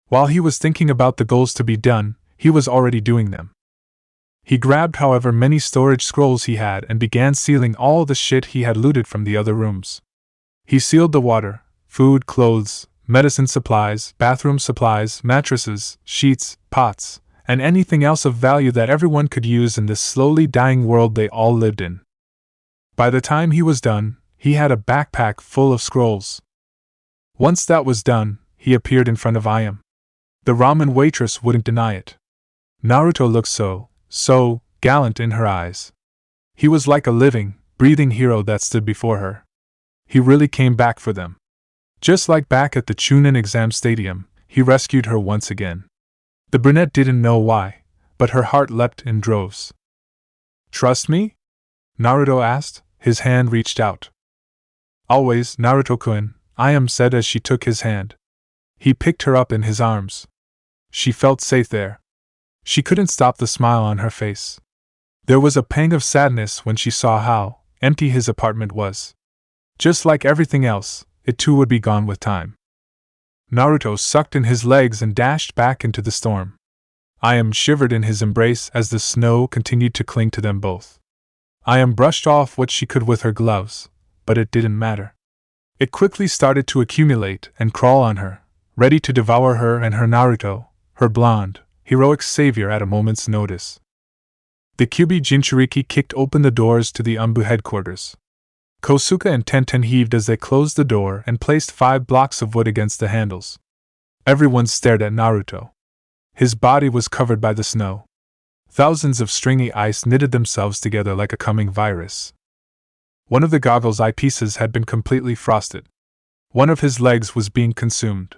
While he was thinking about the goals to be done, he was already doing them. He grabbed however many storage scrolls he had and began sealing all the shit he had looted from the other rooms. He sealed the water, food, clothes, medicine supplies, bathroom supplies, mattresses, sheets, pots, and anything else of value that everyone could use in this slowly dying world they all lived in. By the time he was done, he had a backpack full of scrolls. Once that was done, he appeared in front of Ayam. The ramen waitress wouldn't deny it. Naruto looked so gallant in her eyes. He was like a living, breathing hero that stood before her. He really came back for them. Just like back at the Chunin exam stadium, he rescued her once again. The brunette didn't know why, but her heart leapt in droves. "Trust me?" Naruto asked, his hand reached out. "Always, Naruto-kun," Ayam said as she took his hand. He picked her up in his arms. She felt safe there. She couldn't stop the smile on her face. There was a pang of sadness when she saw how empty his apartment was. Just like everything else, it too would be gone with time. Naruto sucked in his legs and dashed back into the storm. Ayam shivered in his embrace as the snow continued to cling to them both. Ayam brushed off what she could with her gloves, but it didn't matter. It quickly started to accumulate and crawl on her, ready to devour her and her Naruto, her blonde, heroic savior at a moment's notice. The Kyuubi Jinchuriki kicked open the doors to the Anbu headquarters. Kosuke and Tenten heaved as they closed the door and placed 5 blocks of wood against the handles. Everyone stared at Naruto. His body was covered by the snow. Thousands of stringy ice knitted themselves together like a coming virus. One of the goggle's eyepieces had been completely frosted. One of his legs was being consumed.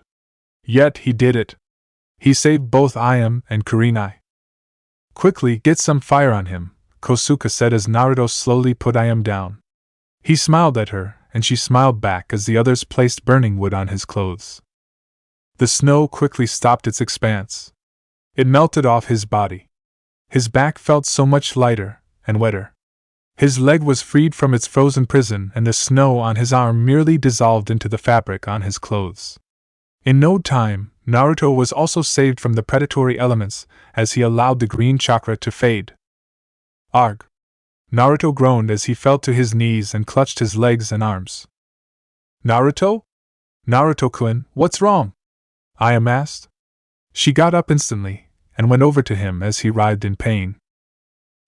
Yet he did it. He saved both Ayam and Kurenai. "Quickly, get some fire on him," Kosuke said as Naruto slowly put Ayam down. He smiled at her, and she smiled back as the others placed burning wood on his clothes. The snow quickly stopped its expanse. It melted off his body. His back felt so much lighter and wetter. His leg was freed from its frozen prison, and the snow on his arm merely dissolved into the fabric on his clothes. In no time, Naruto was also saved from the predatory elements as he allowed the green chakra to fade. "Arg!" Naruto groaned as he fell to his knees and clutched his legs and arms. "Naruto? Naruto-kun, what's wrong?" Ayam asked. She got up instantly and went over to him as he writhed in pain.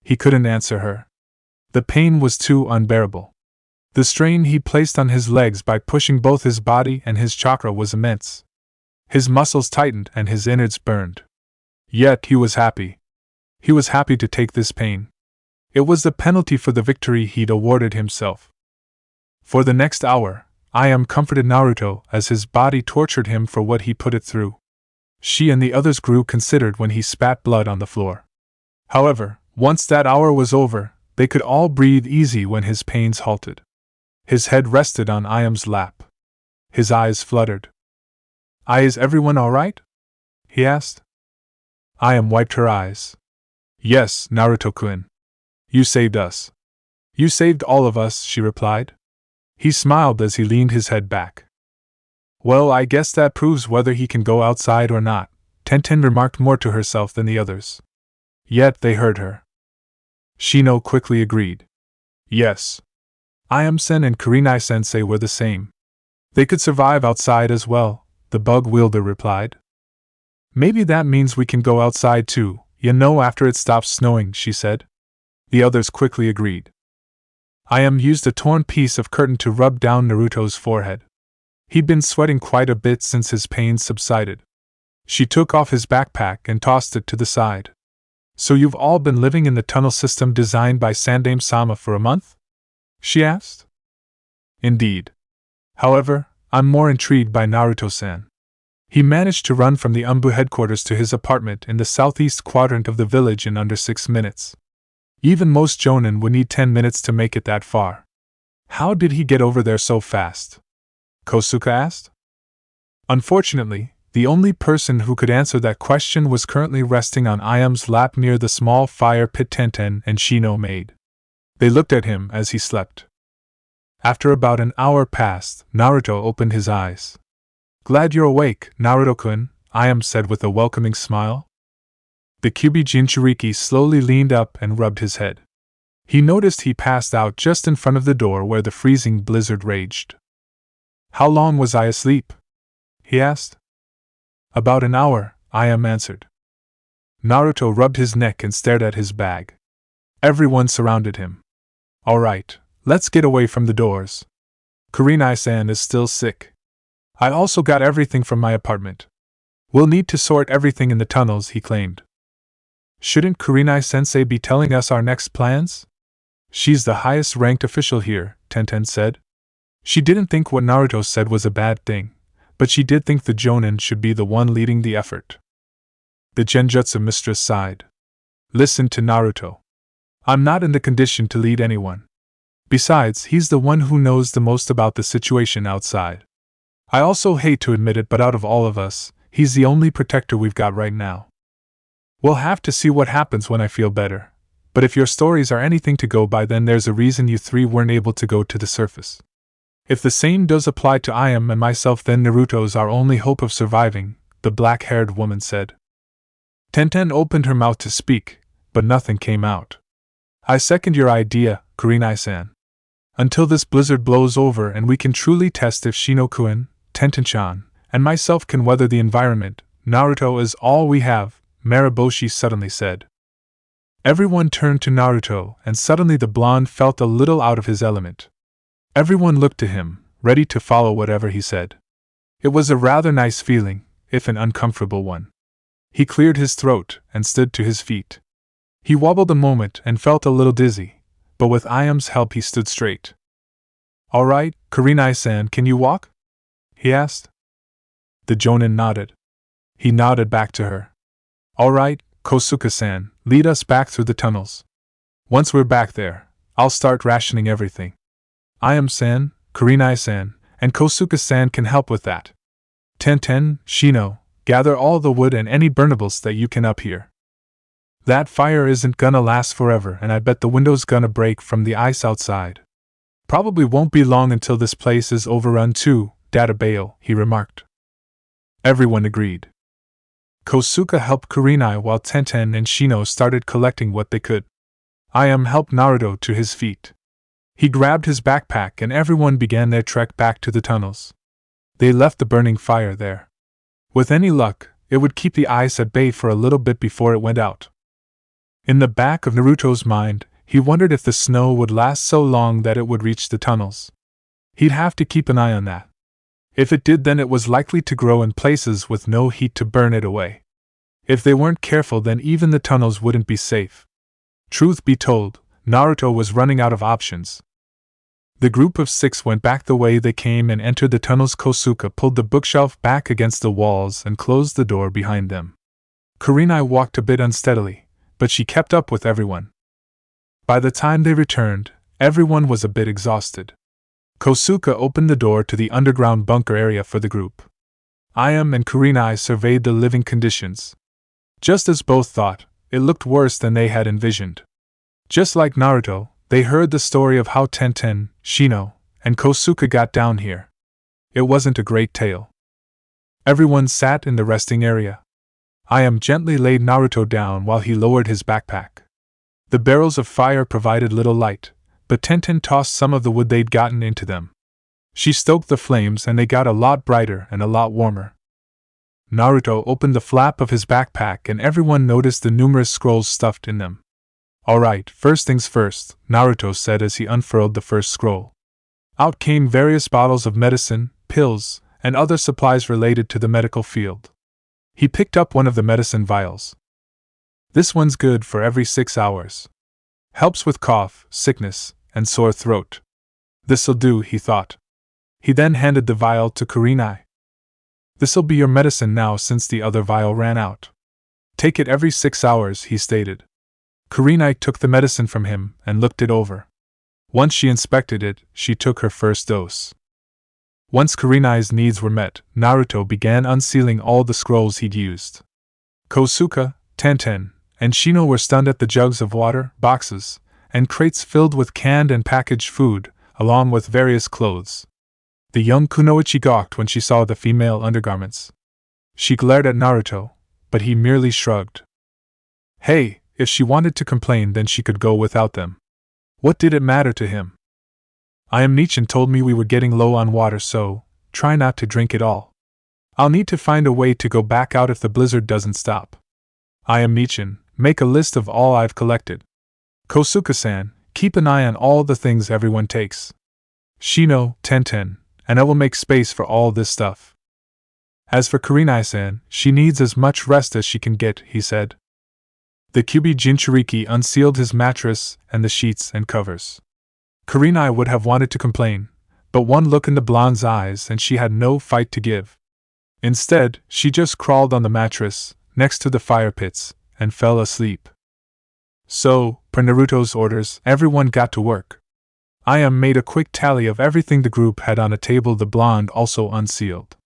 He couldn't answer her. The pain was too unbearable. The strain he placed on his legs by pushing both his body and his chakra was immense. His muscles tightened and his innards burned. Yet he was happy. He was happy to take this pain. It was the penalty for the victory he'd awarded himself. For the next hour, Ayam comforted Naruto as his body tortured him for what he put it through. She and the others grew considered when he spat blood on the floor. However, once that hour was over, they could all breathe easy when his pains halted. His head rested on Ayam's lap. His eyes fluttered. "Is everyone all right?" he asked. Ayam wiped her eyes. "Yes, Naruto-kun. You saved us." "You saved all of us," she replied. He smiled as he leaned his head back. "Well, I guess that proves whether he can go outside or not," Tenten remarked more to herself than the others. Yet they heard her. Shino quickly agreed. "Yes. Ayam-sen and Kurenai-sensei were the same. They could survive outside as well," the bug wielder replied. "Maybe that means we can go outside too, after it stops snowing," she said. The others quickly agreed. Ayam used a torn piece of curtain to rub down Naruto's forehead. He'd been sweating quite a bit since his pains subsided. She took off his backpack and tossed it to the side. So you've all been living in the tunnel system designed by Sandame-sama for a month? She asked. Indeed. However, I'm more intrigued by Naruto-san. He managed to run from the Umbu headquarters to his apartment in the southeast quadrant of the village in under 6 minutes. Even most jonin would need 10 minutes to make it that far. How did he get over there so fast? Kosuke asked. Unfortunately, the only person who could answer that question was currently resting on Ayam's lap near the small fire pit Tenten and Shino made. They looked at him as he slept. After about an hour passed, Naruto opened his eyes. Glad you're awake, Naruto-kun, Ayam said with a welcoming smile. The Kyuubi Jinchuriki slowly leaned up and rubbed his head. He noticed he passed out just in front of the door where the freezing blizzard raged. How long was I asleep? He asked. About an hour, Ayam answered. Naruto rubbed his neck and stared at his bag. Everyone surrounded him. All right, let's get away from the doors. Kurenai-san is still sick. I also got everything from my apartment. We'll need to sort everything in the tunnels, he claimed. Shouldn't Kurenai-sensei be telling us our next plans? She's the highest ranked official here, Tenten said. She didn't think what Naruto said was a bad thing, but she did think the Jonin should be the one leading the effort. The Genjutsu mistress sighed. Listen to Naruto. I'm not in the condition to lead anyone. Besides, he's the one who knows the most about the situation outside. I also hate to admit it, but out of all of us, he's the only protector we've got right now. We'll have to see what happens when I feel better, but if your stories are anything to go by, then there's a reason you three weren't able to go to the surface. If the same does apply to Ayam and myself, then Naruto's our only hope of surviving, the black-haired woman said. Tenten opened her mouth to speak, but nothing came out. I second your idea, Kurenai-san. Until this blizzard blows over and we can truly test if Shino-kun, Tenten-chan, and myself can weather the environment, Naruto is all we have, Mariboshi suddenly said. Everyone turned to Naruto, and suddenly the blonde felt a little out of his element. Everyone looked to him, ready to follow whatever he said. It was a rather nice feeling, if an uncomfortable one. He cleared his throat and stood to his feet. He wobbled a moment and felt a little dizzy, but with Ayam's help he stood straight. All right, Kurenai-san, can you walk? He asked. The Jonin nodded. He nodded back to her. All right, Kosuke-san, lead us back through the tunnels. Once we're back there, I'll start rationing everything. Ayam-san, Kurenai-san, and Kosuke-san can help with that. Tenten, Shino, gather all the wood and any burnables that you can up here. That fire isn't gonna last forever, and I bet the window's gonna break from the ice outside. Probably won't be long until this place is overrun too, Databeo, he remarked. Everyone agreed. Kosuke helped Kurenai while Tenten and Shino started collecting what they could. Ayam helped Naruto to his feet. He grabbed his backpack and everyone began their trek back to the tunnels. They left the burning fire there. With any luck, it would keep the ice at bay for a little bit before it went out. In the back of Naruto's mind, he wondered if the snow would last so long that it would reach the tunnels. He'd have to keep an eye on that. If it did, then it was likely to grow in places with no heat to burn it away. If they weren't careful, then even the tunnels wouldn't be safe. Truth be told, Naruto was running out of options. The group of 6 went back the way they came and entered the tunnels. Kosuke pulled the bookshelf back against the walls and closed the door behind them. Kurenai walked a bit unsteadily, but she kept up with everyone. By the time they returned, everyone was a bit exhausted. Kosuke opened the door to the underground bunker area for the group. Ayam and Kurenai surveyed the living conditions. Just as both thought, it looked worse than they had envisioned. Just like Naruto, they heard the story of how Tenten, Shino, and Kosuke got down here. It wasn't a great tale. Everyone sat in the resting area. Ayam gently laid Naruto down while he lowered his backpack. The barrels of fire provided little light, but Tenten tossed some of the wood they'd gotten into them. She stoked the flames and they got a lot brighter and a lot warmer. Naruto opened the flap of his backpack and everyone noticed the numerous scrolls stuffed in them. Alright, first things first, Naruto said as he unfurled the first scroll. Out came various bottles of medicine, pills, and other supplies related to the medical field. He picked up one of the medicine vials. This one's good for every 6 hours. Helps with cough, sickness, and sore throat. This'll do, he thought. He then handed the vial to Kurenai. This'll be your medicine now since the other vial ran out. Take it every 6 hours, he stated. Kurenai took the medicine from him and looked it over. Once she inspected it, she took her first dose. Once Kurenai's needs were met, Naruto began unsealing all the scrolls he'd used. Kosuke, Tenten, and Shino were stunned at the jugs of water, boxes, and crates filled with canned and packaged food, along with various clothes. The young kunoichi gawked when she saw the female undergarments. She glared at Naruto, but he merely shrugged. Hey, if she wanted to complain then she could go without them. What did it matter to him? I am Nichin told me we were getting low on water, so try not to drink it all. I'll need to find a way to go back out if the blizzard doesn't stop. I am Nichin, make a list of all I've collected. Kosuke-san, keep an eye on all the things everyone takes. Shino, Tenten, and I will make space for all this stuff. As for Kurenai-san, she needs as much rest as she can get, he said. The Kyuubi Jinchuriki unsealed his mattress and the sheets and covers. Kurenai would have wanted to complain, but one look in the blonde's eyes and she had no fight to give. Instead, she just crawled on the mattress, next to the fire pits, and fell asleep. So, per Naruto's orders, everyone got to work. Ayam made a quick tally of everything the group had on a table the blonde also unsealed.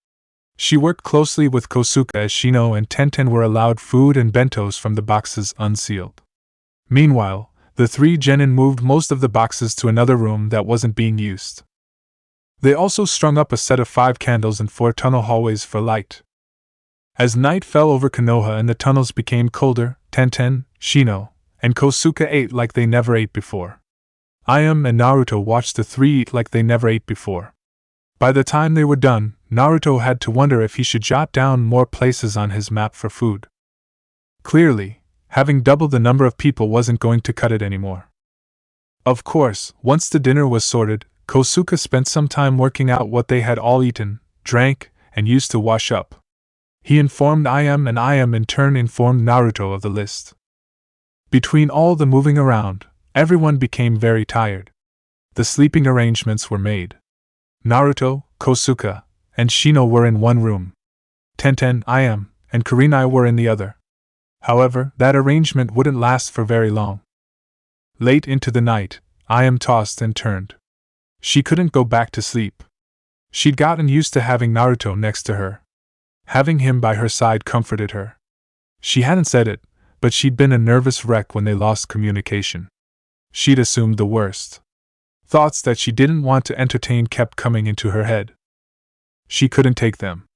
She worked closely with Kosuke as Shino and Tenten were allowed food and bentos from the boxes unsealed. Meanwhile, the 3 genin moved most of the boxes to another room that wasn't being used. They also strung up a set of 5 candles in 4 tunnel hallways for light. As night fell over Konoha and the tunnels became colder, Tenten, Shino, and Kosuke ate like they never ate before. Ayam and Naruto watched the 3 eat like they never ate before. By the time they were done, Naruto had to wonder if he should jot down more places on his map for food. Clearly, having doubled the number of people wasn't going to cut it anymore. Of course, once the dinner was sorted, Kosuke spent some time working out what they had all eaten, drank, and used to wash up. He informed Ayam and Ayam in turn informed Naruto of the list. Between all the moving around, everyone became very tired. The sleeping arrangements were made. Naruto, Kosuke, and Shino were in one room. Tenten, Ayam, and Kurenai were in the other. However, that arrangement wouldn't last for very long. Late into the night, Ayam tossed and turned. She couldn't go back to sleep. She'd gotten used to having Naruto next to her. Having him by her side comforted her. She hadn't said it, but she'd been a nervous wreck when they lost communication. She'd assumed the worst. Thoughts that she didn't want to entertain kept coming into her head. She couldn't take them.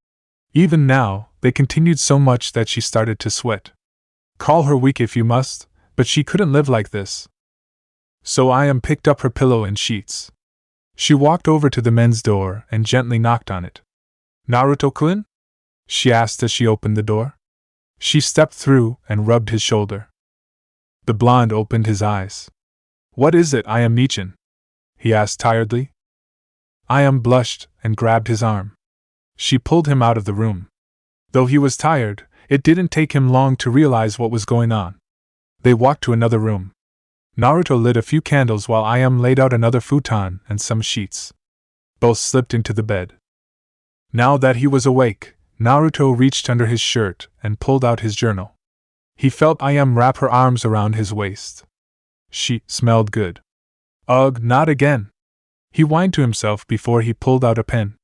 Even now, they continued so much that she started to sweat. Call her weak if you must, but she couldn't live like this. So Ayam picked up her pillow and sheets. She walked over to the men's door and gently knocked on it. Naruto-kun? She asked as she opened the door. She stepped through and rubbed his shoulder. The blonde opened his eyes. What is it, Ayam Nichin? He asked tiredly. Ayam blushed and grabbed his arm. She pulled him out of the room. Though he was tired, it didn't take him long to realize what was going on. They walked to another room. Naruto lit a few candles while Ayam laid out another futon and some sheets. Both slipped into the bed. Now that he was awake, Naruto reached under his shirt and pulled out his journal. He felt Ayam wrap her arms around his waist. She smelled good. Ugh, not again. He whined to himself before he pulled out a pen.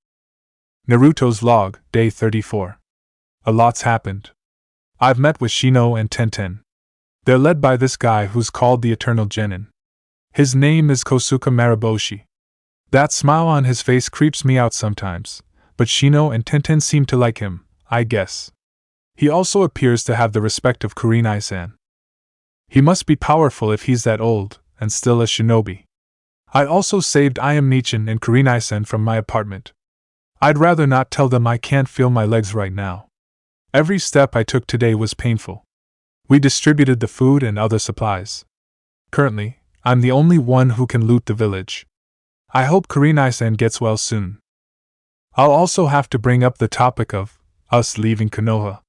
Naruto's log, day 34. A lot's happened. I've met with Shino and Tenten. They're led by this guy who's called the Eternal Genin. His name is Kosuke Mariboshi. That smile on his face creeps me out sometimes, but Shino and Tenten seem to like him, I guess. He also appears to have the respect of Kurenai-san. He must be powerful if he's that old, and still a shinobi. I also saved Ayam Nichin and Kurenai-san from my apartment. I'd rather not tell them I can't feel my legs right now. Every step I took today was painful. We distributed the food and other supplies. Currently, I'm the only one who can loot the village. I hope Kurenai-san gets well soon. I'll also have to bring up the topic of us leaving Konoha.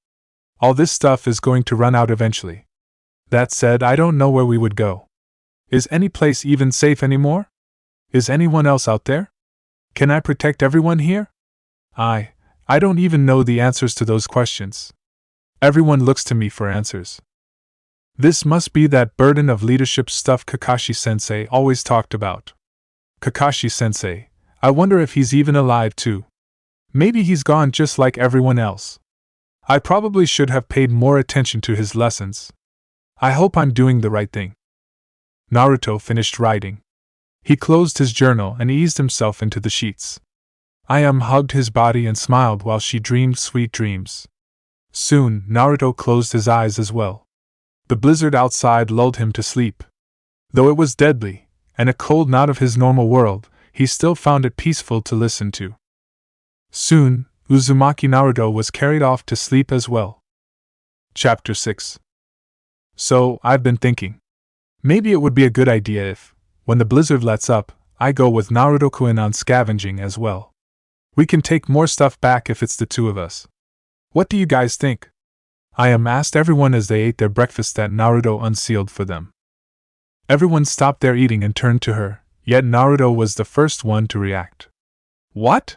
All this stuff is going to run out eventually. That said, I don't know where we would go. Is any place even safe anymore? Is anyone else out there? Can I protect everyone here? I don't even know the answers to those questions. Everyone looks to me for answers. This must be that burden of leadership stuff Kakashi-sensei always talked about. Kakashi-sensei, I wonder if he's even alive too. Maybe he's gone just like everyone else. I probably should have paid more attention to his lessons. I hope I'm doing the right thing. Naruto finished writing. He closed his journal and eased himself into the sheets. Ayame hugged his body and smiled while she dreamed sweet dreams. Soon, Naruto closed his eyes as well. The blizzard outside lulled him to sleep. Though it was deadly, and a cold not of his normal world, he still found it peaceful to listen to. Soon, Uzumaki Naruto was carried off to sleep as well. Chapter 6. So, I've been thinking. Maybe it would be a good idea if, when the blizzard lets up, I go with Naruto-kun on scavenging as well. We can take more stuff back if it's the two of us. What do you guys think? Ayame asked everyone as they ate their breakfast that Naruto unsealed for them. Everyone stopped their eating and turned to her, yet Naruto was the first one to react. What?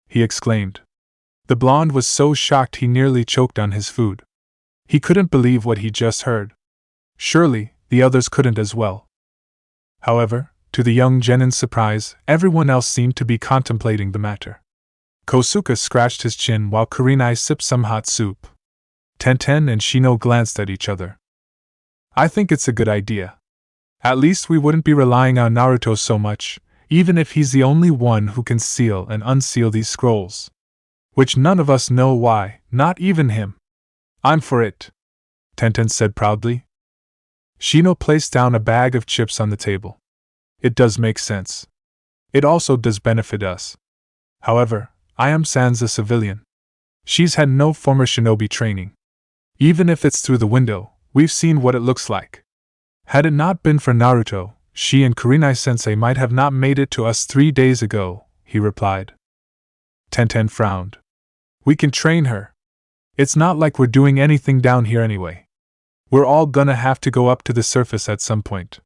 He exclaimed. The blonde was so shocked he nearly choked on his food. He couldn't believe what he just heard. Surely, the others couldn't as well. However, to the young genin's surprise, everyone else seemed to be contemplating the matter. Kosuke scratched his chin while Kurenai sipped some hot soup. Tenten and Shino glanced at each other. I think it's a good idea. At least we wouldn't be relying on Naruto so much, even if he's the only one who can seal and unseal these scrolls. Which none of us know why, not even him. I'm for it, Tenten said proudly. Shino placed down a bag of chips on the table. It does make sense. It also does benefit us. However, Ayame-san's a civilian. She's had no former shinobi training. Even if it's through the window, we've seen what it looks like. Had it not been for Naruto, she and Kurenai-sensei might have not made it to us 3 days ago, he replied. Tenten frowned. We can train her. It's not like we're doing anything down here anyway. We're all gonna have to go up to the surface at some point.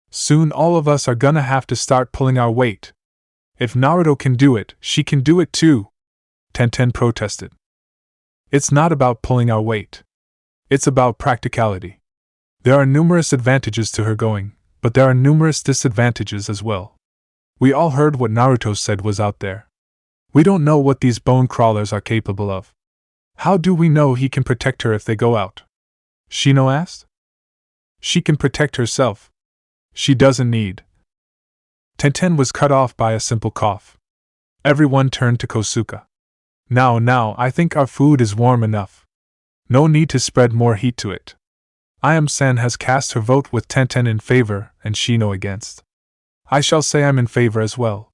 Soon all of us are gonna have to start pulling our weight. If Naruto can do it, she can do it too, Tenten protested. It's not about pulling our weight. It's about practicality. There are numerous advantages to her going, but there are numerous disadvantages as well. We all heard what Naruto said was out there. We don't know what these bone crawlers are capable of. How do we know he can protect her if they go out? Shino asked. She can protect herself. She doesn't need. Tenten was cut off by a simple cough. Everyone turned to Kosuke. Now, I think our food is warm enough. No need to spread more heat to it. Ayame-san has cast her vote with Tenten in favor and Shino against. I shall say I'm in favor as well.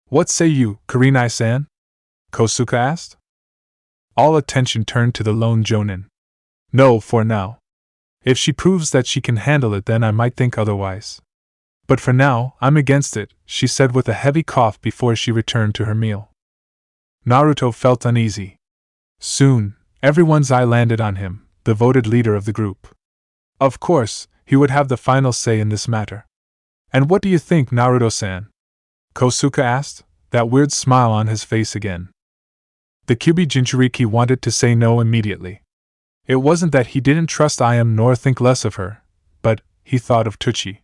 What say you, Kurenai-san? Kosuke asked. All attention turned to the lone jonin. No, for now. If she proves that she can handle it, then I might think otherwise. But for now, I'm against it, she said with a heavy cough before she returned to her meal. Naruto felt uneasy. Soon, everyone's eye landed on him, the voted leader of the group. Of course, he would have the final say in this matter. And what do you think, Naruto-san? Kosuke asked, that weird smile on his face again. The Kyuubi Jinchuriki wanted to say no immediately. It wasn't that he didn't trust Ayame nor think less of her, but he thought of Teuchi.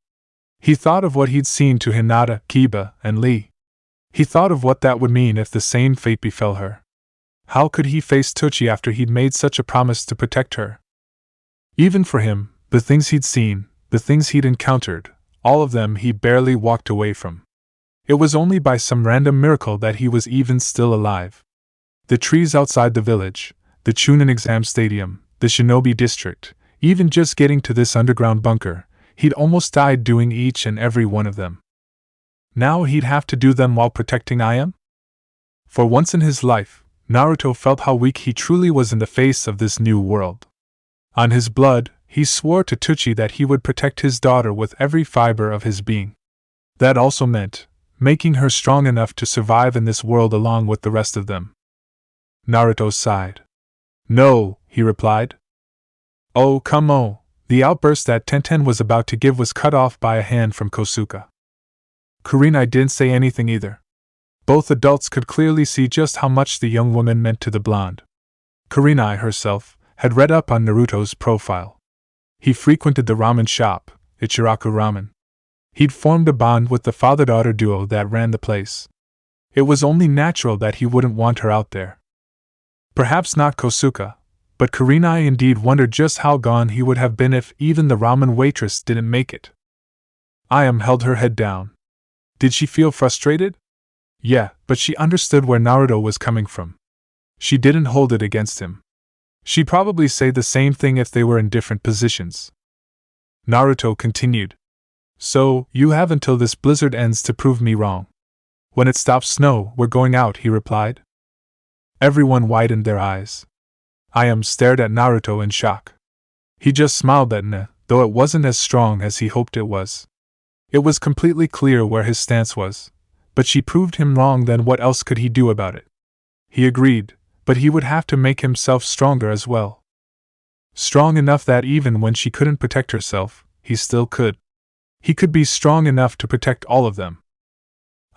He thought of what he'd seen to Hinata, Kiba, and Lee. He thought of what that would mean if the same fate befell her. How could he face Teuchi after he'd made such a promise to protect her? Even for him, the things he'd seen, the things he'd encountered, all of them he barely walked away from. It was only by some random miracle that he was even still alive. The trees outside the village, the Chunin exam stadium, the Shinobi district, even just getting to this underground bunker, he'd almost died doing each and every one of them. Now he'd have to do them while protecting Ayame? For once in his life, Naruto felt how weak he truly was in the face of this new world. On his blood, he swore to Teuchi that he would protect his daughter with every fiber of his being. That also meant making her strong enough to survive in this world along with the rest of them. Naruto sighed. No, he replied. Oh, come on! The outburst that Tenten was about to give was cut off by a hand from Kosuke. Kurenai didn't say anything either. Both adults could clearly see just how much the young woman meant to the blonde. Kurenai herself had read up on Naruto's profile. He frequented the ramen shop, Ichiraku Ramen. He'd formed a bond with the father-daughter duo that ran the place. It was only natural that he wouldn't want her out there. Perhaps not Kosuke, but Kurenai indeed wondered just how gone he would have been if even the ramen waitress didn't make it. Ayam held her head down. Did she feel frustrated? Yeah, but she understood where Naruto was coming from. She didn't hold it against him. She'd probably say the same thing if they were in different positions. Naruto continued. So, you have until this blizzard ends to prove me wrong. When it stops snow, we're going out, he replied. Everyone widened their eyes. Ayam stared at Naruto in shock. He just smiled at Ne, though it wasn't as strong as he hoped it was. It was completely clear where his stance was, but she proved him wrong. Then what else could he do about it? He agreed, but he would have to make himself stronger as well. Strong enough that even when she couldn't protect herself, he still could. He could be strong enough to protect all of them.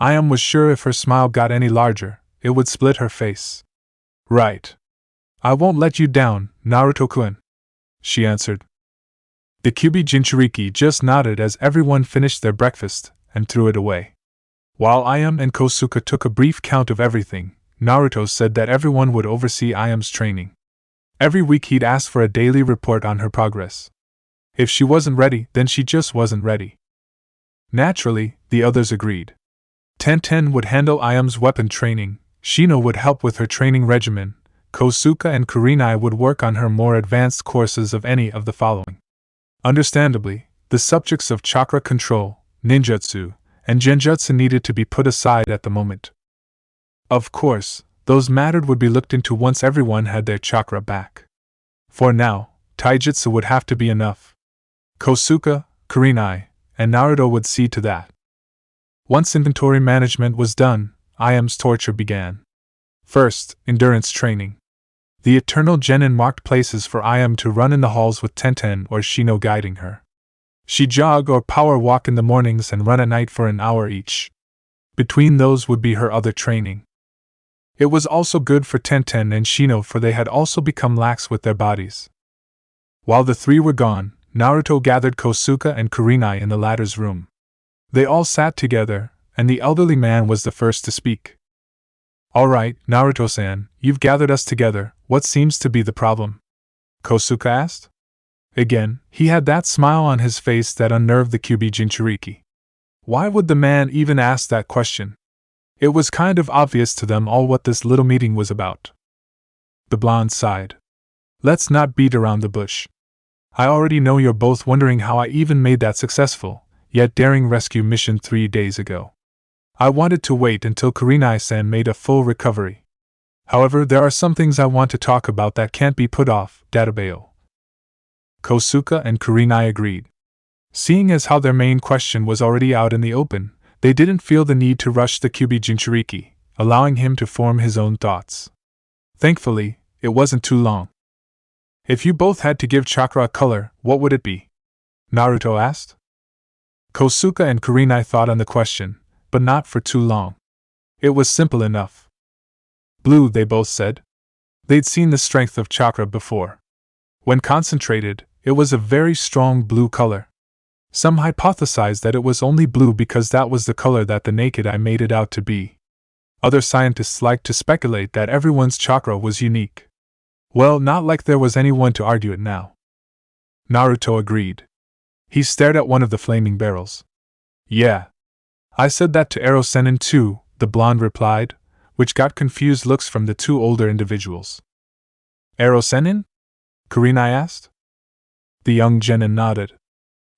Ayam was sure if her smile got any larger, it would split her face. Right. I won't let you down, Naruto-kun, she answered. The Kyuubi Jinchuriki just nodded as everyone finished their breakfast and threw it away. While Ayam and Kosuke took a brief count of everything, Naruto said that everyone would oversee Ayam's training. Every week he'd ask for a daily report on her progress. If she wasn't ready, then she just wasn't ready. Naturally, the others agreed. Tenten would handle Ayam's weapon training, Shino would help with her training regimen, Kosuke and Kurenai would work on her more advanced courses of any of the following. Understandably, the subjects of chakra control, ninjutsu, and genjutsu needed to be put aside at the moment. Of course, those mattered would be looked into once everyone had their chakra back. For now, taijutsu would have to be enough. Kosuke, Kurenai, and Naruto would see to that. Once inventory management was done, Ayam's torture began. First, endurance training. The eternal genin marked places for Ayam to run in the halls with Tenten or Shino guiding her. She'd jog or power walk in the mornings and run at night for an hour each. Between those would be her other training. It was also good for Tenten and Shino, for they had also become lax with their bodies. While the three were gone, Naruto gathered Kosuke and Kurenai in the latter's room. They all sat together, and the elderly man was the first to speak. All right, Naruto-san, you've gathered us together, what seems to be the problem? Kosuke asked. Again, he had that smile on his face that unnerved the Kyuubi Jinchuriki. Why would the man even ask that question? It was kind of obvious to them all what this little meeting was about. The blonde sighed. Let's not beat around the bush. I already know you're both wondering how I even made that successful, yet daring rescue mission 3 days ago. I wanted to wait until Kurenai-san made a full recovery. However, there are some things I want to talk about that can't be put off, Databeo. Kosuke and Kurenai agreed. Seeing as how their main question was already out in the open, they didn't feel the need to rush the Kyuubi Jinchuriki, allowing him to form his own thoughts. Thankfully, it wasn't too long. If you both had to give chakra a color, what would it be? Naruto asked. Kosuke and Kurenai thought on the question, but not for too long. It was simple enough. Blue, they both said. They'd seen the strength of chakra before. When concentrated, it was a very strong blue color. Some hypothesized that it was only blue because that was the color that the naked eye made it out to be. Other scientists liked to speculate that everyone's chakra was unique. Well, not like there was anyone to argue it now. Naruto agreed. He stared at one of the flaming barrels. Yeah. I said that to Ero Sennin too, the blonde replied, which got confused looks from the two older individuals. Ero Sennin? Kurenai asked. The young genin nodded.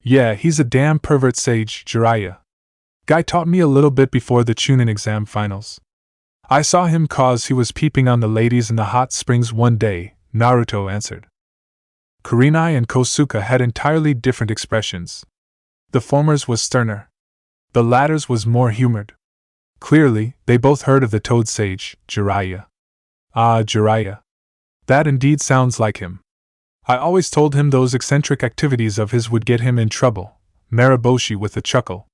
Yeah, he's a damn pervert sage, Jiraiya. Guy taught me a little bit before the Chunin exam finals. I saw him cause he was peeping on the ladies in the hot springs one day, Naruto answered. Kurenai and Kosuke had entirely different expressions. The former's was sterner. The latter's was more humored. Clearly, they both heard of the toad sage, Jiraiya. Ah, Jiraiya. That indeed sounds like him. I always told him those eccentric activities of his would get him in trouble, Maraboshi with a chuckle.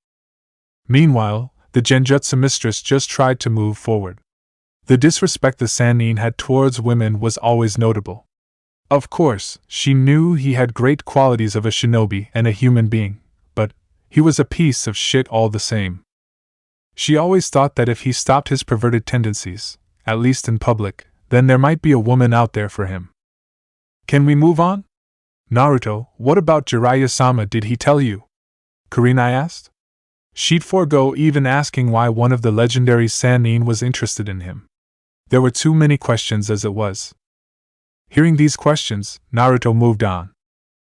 Meanwhile, the Genjutsu mistress just tried to move forward. The disrespect the Sannin had towards women was always notable. Of course, she knew he had great qualities of a shinobi and a human being, but he was a piece of shit all the same. She always thought that if he stopped his perverted tendencies, at least in public, then there might be a woman out there for him. Can we move on? Naruto, what about Jiraiya-sama, did he tell you? Kurenai asked. She'd forego even asking why one of the legendary Sannin was interested in him. There were too many questions as it was. Hearing these questions, Naruto moved on.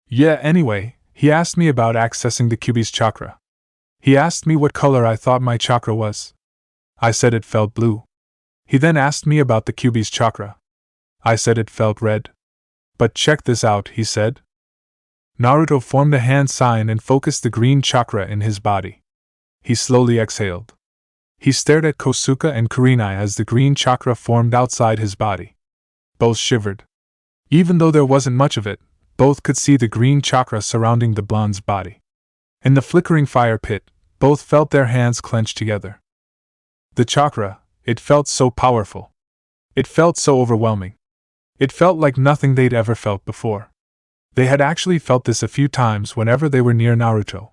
Yeah, anyway, he asked me about accessing the Kyuubi's chakra. He asked me what color I thought my chakra was. I said it felt blue. He then asked me about the Kyuubi's chakra. I said it felt red. But check this out, he said. Naruto formed a hand sign and focused the green chakra in his body. He slowly exhaled. He stared at Kosuke and Kurenai as the green chakra formed outside his body. Both shivered. Even though there wasn't much of it, both could see the green chakra surrounding the blonde's body. In the flickering fire pit, both felt their hands clench together. The chakra, it felt so powerful. It felt so overwhelming. It felt like nothing they'd ever felt before. They had actually felt this a few times whenever they were near Naruto.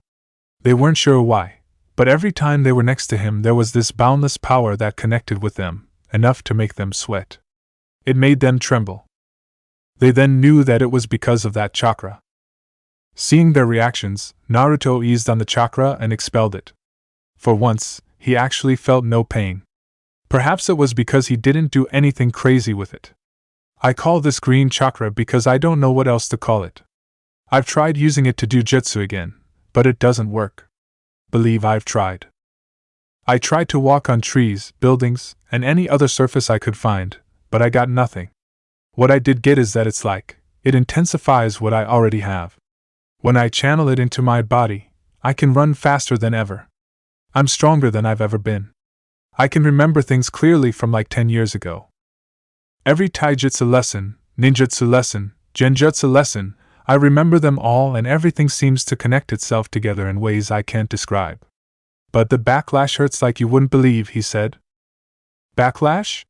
They weren't sure why, but every time they were next to him there was this boundless power that connected with them, enough to make them sweat. It made them tremble. They then knew that it was because of that chakra. Seeing their reactions, Naruto eased on the chakra and expelled it. For once, he actually felt no pain. Perhaps it was because he didn't do anything crazy with it. I call this green chakra because I don't know what else to call it. I've tried using it to do jutsu again, but it doesn't work. Believe I've tried. I tried to walk on trees, buildings, and any other surface I could find, but I got nothing. What I did get is that it's like, it intensifies what I already have. When I channel it into my body, I can run faster than ever. I'm stronger than I've ever been. I can remember things clearly from like 10 years ago. Every taijutsu lesson, ninjutsu lesson, genjutsu lesson, I remember them all and everything seems to connect itself together in ways I can't describe. But the backlash hurts like you wouldn't believe, he said. Backlash?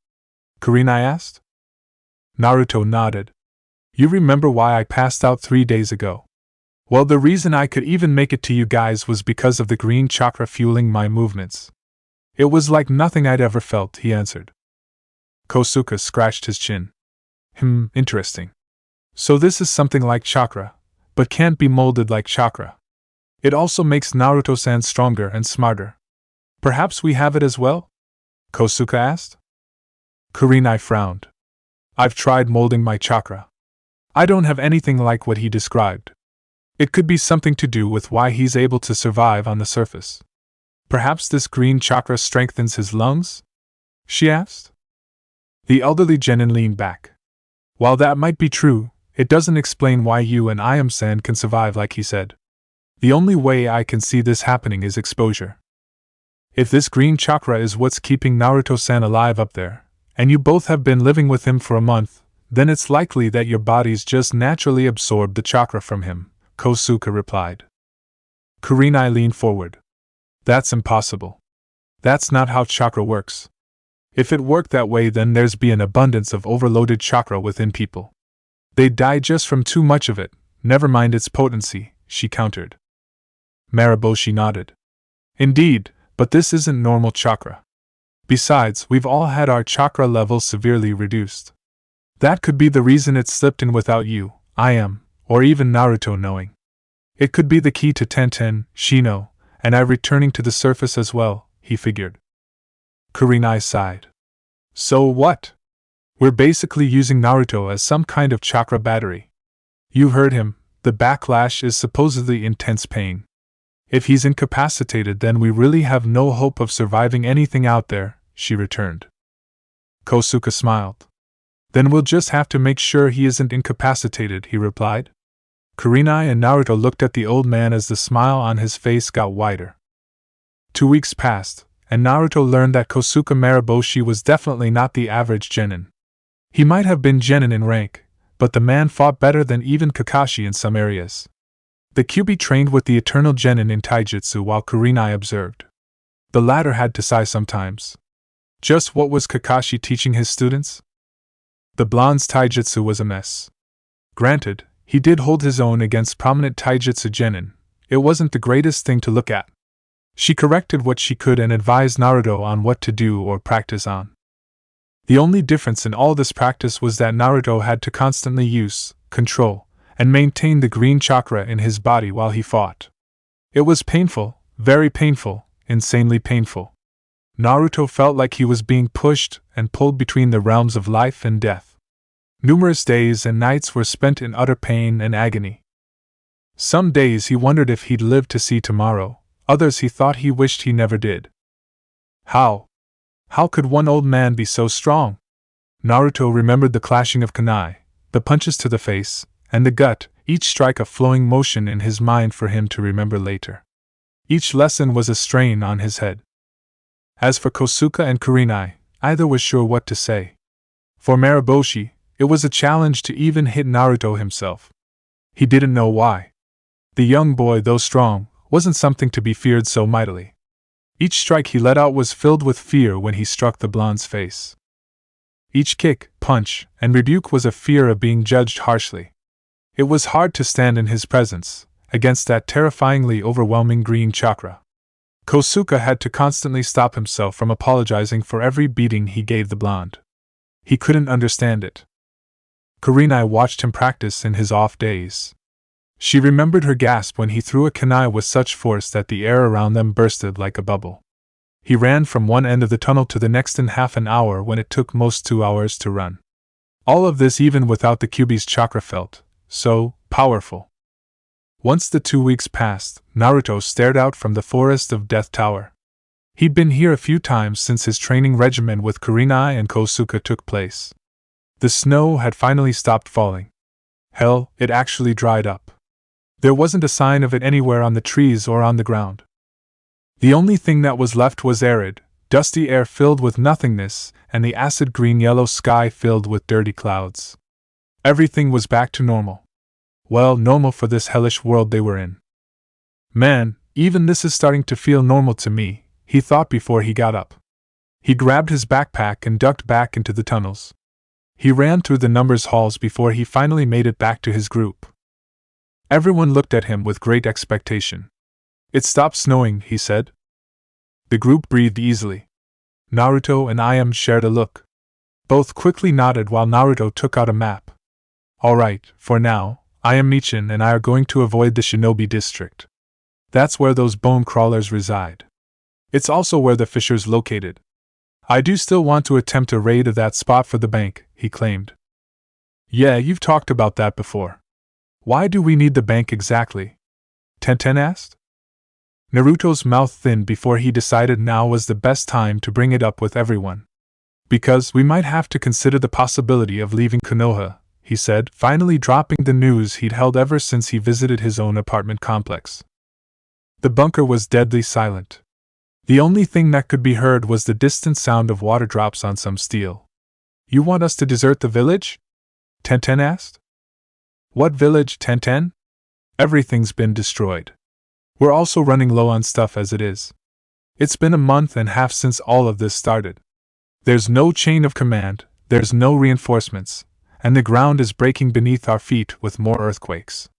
Kurenai asked. Naruto nodded. You remember why I passed out 3 days ago? Well, the reason I could even make it to you guys was because of the green chakra fueling my movements. It was like nothing I'd ever felt, he answered. Kosuke scratched his chin. Interesting. So this is something like chakra, but can't be molded like chakra. It also makes Naruto-san stronger and smarter. Perhaps we have it as well? Kosuke asked. Kurenai frowned. I've tried molding my chakra. I don't have anything like what he described. It could be something to do with why he's able to survive on the surface. Perhaps this green chakra strengthens his lungs? She asked. The elderly genin leaned back. While that might be true, it doesn't explain why you and Ayam-san can survive like he said. The only way I can see this happening is exposure. If this green chakra is what's keeping Naruto-san alive up there, and you both have been living with him for a month, then it's likely that your bodies just naturally absorbed the chakra from him, Kosuke replied. Kurenai leaned forward. That's impossible. That's not how chakra works. If it worked that way, then there'd be an abundance of overloaded chakra within people. They'd die just from too much of it, never mind its potency, she countered. Maraboshi nodded. Indeed, but this isn't normal chakra. Besides, we've all had our chakra levels severely reduced. That could be the reason it slipped in without you, I am, or even Naruto knowing. It could be the key to Tenten, Shino, and I returning to the surface as well, he figured. Kurenai sighed. So what? We're basically using Naruto as some kind of chakra battery. You heard him, the backlash is supposedly intense pain. If he's incapacitated, then we really have no hope of surviving anything out there, she returned. Kosuke smiled. Then we'll just have to make sure he isn't incapacitated, he replied. Kurenai and Naruto looked at the old man as the smile on his face got wider. 2 weeks passed, and Naruto learned that Kosuke Maraboshi was definitely not the average genin. He might have been genin in rank, but the man fought better than even Kakashi in some areas. The Kyuubi trained with the eternal genin in taijutsu while Kurenai observed. The latter had to sigh sometimes. Just what was Kakashi teaching his students? The blonde's taijutsu was a mess. Granted, he did hold his own against prominent taijutsu genin. It wasn't the greatest thing to look at. She corrected what she could and advised Naruto on what to do or practice on. The only difference in all this practice was that Naruto had to constantly use, control, and maintain the green chakra in his body while he fought. It was painful, very painful, insanely painful. Naruto felt like he was being pushed and pulled between the realms of life and death. Numerous days and nights were spent in utter pain and agony. Some days he wondered if he'd live to see tomorrow, others he thought he wished he never did. How could one old man be so strong? Naruto remembered the clashing of kunai, the punches to the face, and the gut, each strike a flowing motion in his mind for him to remember later. Each lesson was a strain on his head. As for Kosuke and Kurenai, either was sure what to say. For Mariboshi, it was a challenge to even hit Naruto himself. He didn't know why. The young boy, though strong, wasn't something to be feared so mightily. Each strike he let out was filled with fear when he struck the blonde's face. Each kick, punch, and rebuke was a fear of being judged harshly. It was hard to stand in his presence, against that terrifyingly overwhelming green chakra. Kosuke had to constantly stop himself from apologizing for every beating he gave the blonde. He couldn't understand it. Kurenai watched him practice in his off days. She remembered her gasp when he threw a kunai with such force that the air around them bursted like a bubble. He ran from one end of the tunnel to the next in half an hour when it took most 2 hours to run. All of this even without the Kyuubi's chakra felt so powerful. Once the 2 weeks passed, Naruto stared out from the forest of Death Tower. He'd been here a few times since his training regimen with Kurenai and Kosuke took place. The snow had finally stopped falling. Hell, it actually dried up. There wasn't a sign of it anywhere on the trees or on the ground. The only thing that was left was arid, dusty air filled with nothingness, and the acid green-yellow sky filled with dirty clouds. Everything was back to normal. Well, normal for this hellish world they were in. Man, even this is starting to feel normal to me, he thought before he got up. He grabbed his backpack and ducked back into the tunnels. He ran through the numbers halls before he finally made it back to his group. Everyone looked at him with great expectation. It stopped snowing, he said. The group breathed easily. Naruto and Ayam shared a look. Both quickly nodded while Naruto took out a map. All right, for now, Ayam Michin and I are going to avoid the Shinobi district. That's where those bone crawlers reside. It's also where the fisher's located. I do still want to attempt a raid of that spot for the bank, he claimed. Yeah, you've talked about that before. Why do we need the bank exactly? Tenten asked. Naruto's mouth thinned before he decided now was the best time to bring it up with everyone. Because we might have to consider the possibility of leaving Konoha, he said, finally dropping the news he'd held ever since he visited his own apartment complex. The bunker was deadly silent. The only thing that could be heard was the distant sound of water drops on some steel. You want us to desert the village? Tenten asked. What village, Tenten? Everything's been destroyed. We're also running low on stuff as it is. It's been a month and a half since all of this started. There's no chain of command, there's no reinforcements, and the ground is breaking beneath our feet with more earthquakes.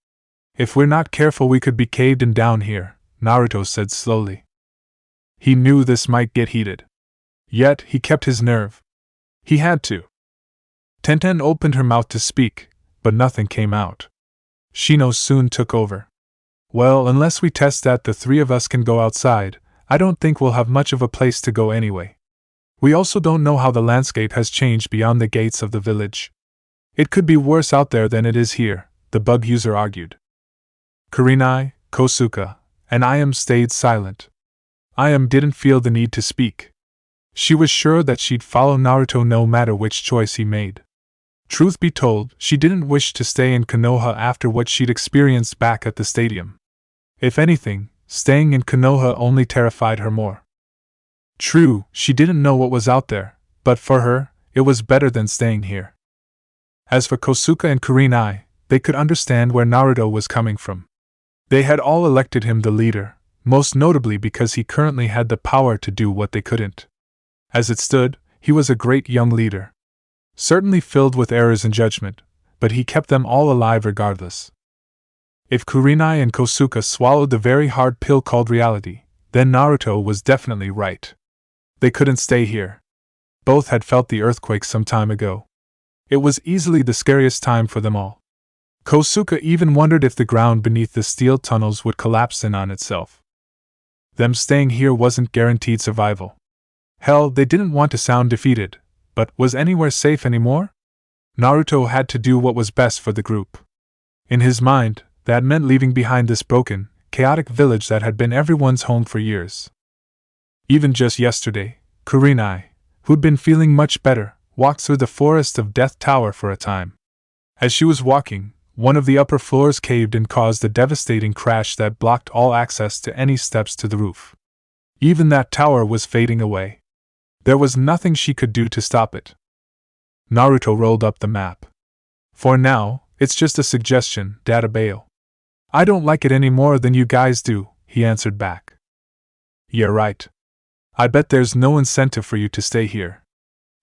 If we're not careful we could be caved in down here, Naruto said slowly. He knew this might get heated. Yet, he kept his nerve. He had to. Tenten opened her mouth to speak, but nothing came out. Shino soon took over. Well, unless we test that the 3 of us can go outside, I don't think we'll have much of a place to go anyway. We also don't know how the landscape has changed beyond the gates of the village. It could be worse out there than it is here, the bug user argued. Kurenai, Kosuke, and Ayam stayed silent. Ayam didn't feel the need to speak. She was sure that she'd follow Naruto no matter which choice he made. Truth be told, she didn't wish to stay in Konoha after what she'd experienced back at the stadium. If anything, staying in Konoha only terrified her more. True, she didn't know what was out there, but for her, it was better than staying here. As for Kosuke and Kurenai, they could understand where Naruto was coming from. They had all elected him the leader, most notably because he currently had the power to do what they couldn't. As it stood, he was a great young leader. Certainly filled with errors in judgment, but he kept them all alive regardless. If Kurenai and Kosuke swallowed the very hard pill called reality, then Naruto was definitely right. They couldn't stay here. Both had felt the earthquake some time ago. It was easily the scariest time for them all. Kosuke even wondered if the ground beneath the steel tunnels would collapse in on itself. Them staying here wasn't guaranteed survival. Hell, they didn't want to sound defeated, but was anywhere safe anymore? Naruto had to do what was best for the group. In his mind, that meant leaving behind this broken, chaotic village that had been everyone's home for years. Even just yesterday, Kurenai, who'd been feeling much better, walked through the forest of Death Tower for a time. As she was walking, one of the upper floors caved and caused a devastating crash that blocked all access to any steps to the roof. Even that tower was fading away. There was nothing she could do to stop it. Naruto rolled up the map. For now, it's just a suggestion, Databayo. I don't like it any more than you guys do, he answered back. Yeah, right. I bet there's no incentive for you to stay here.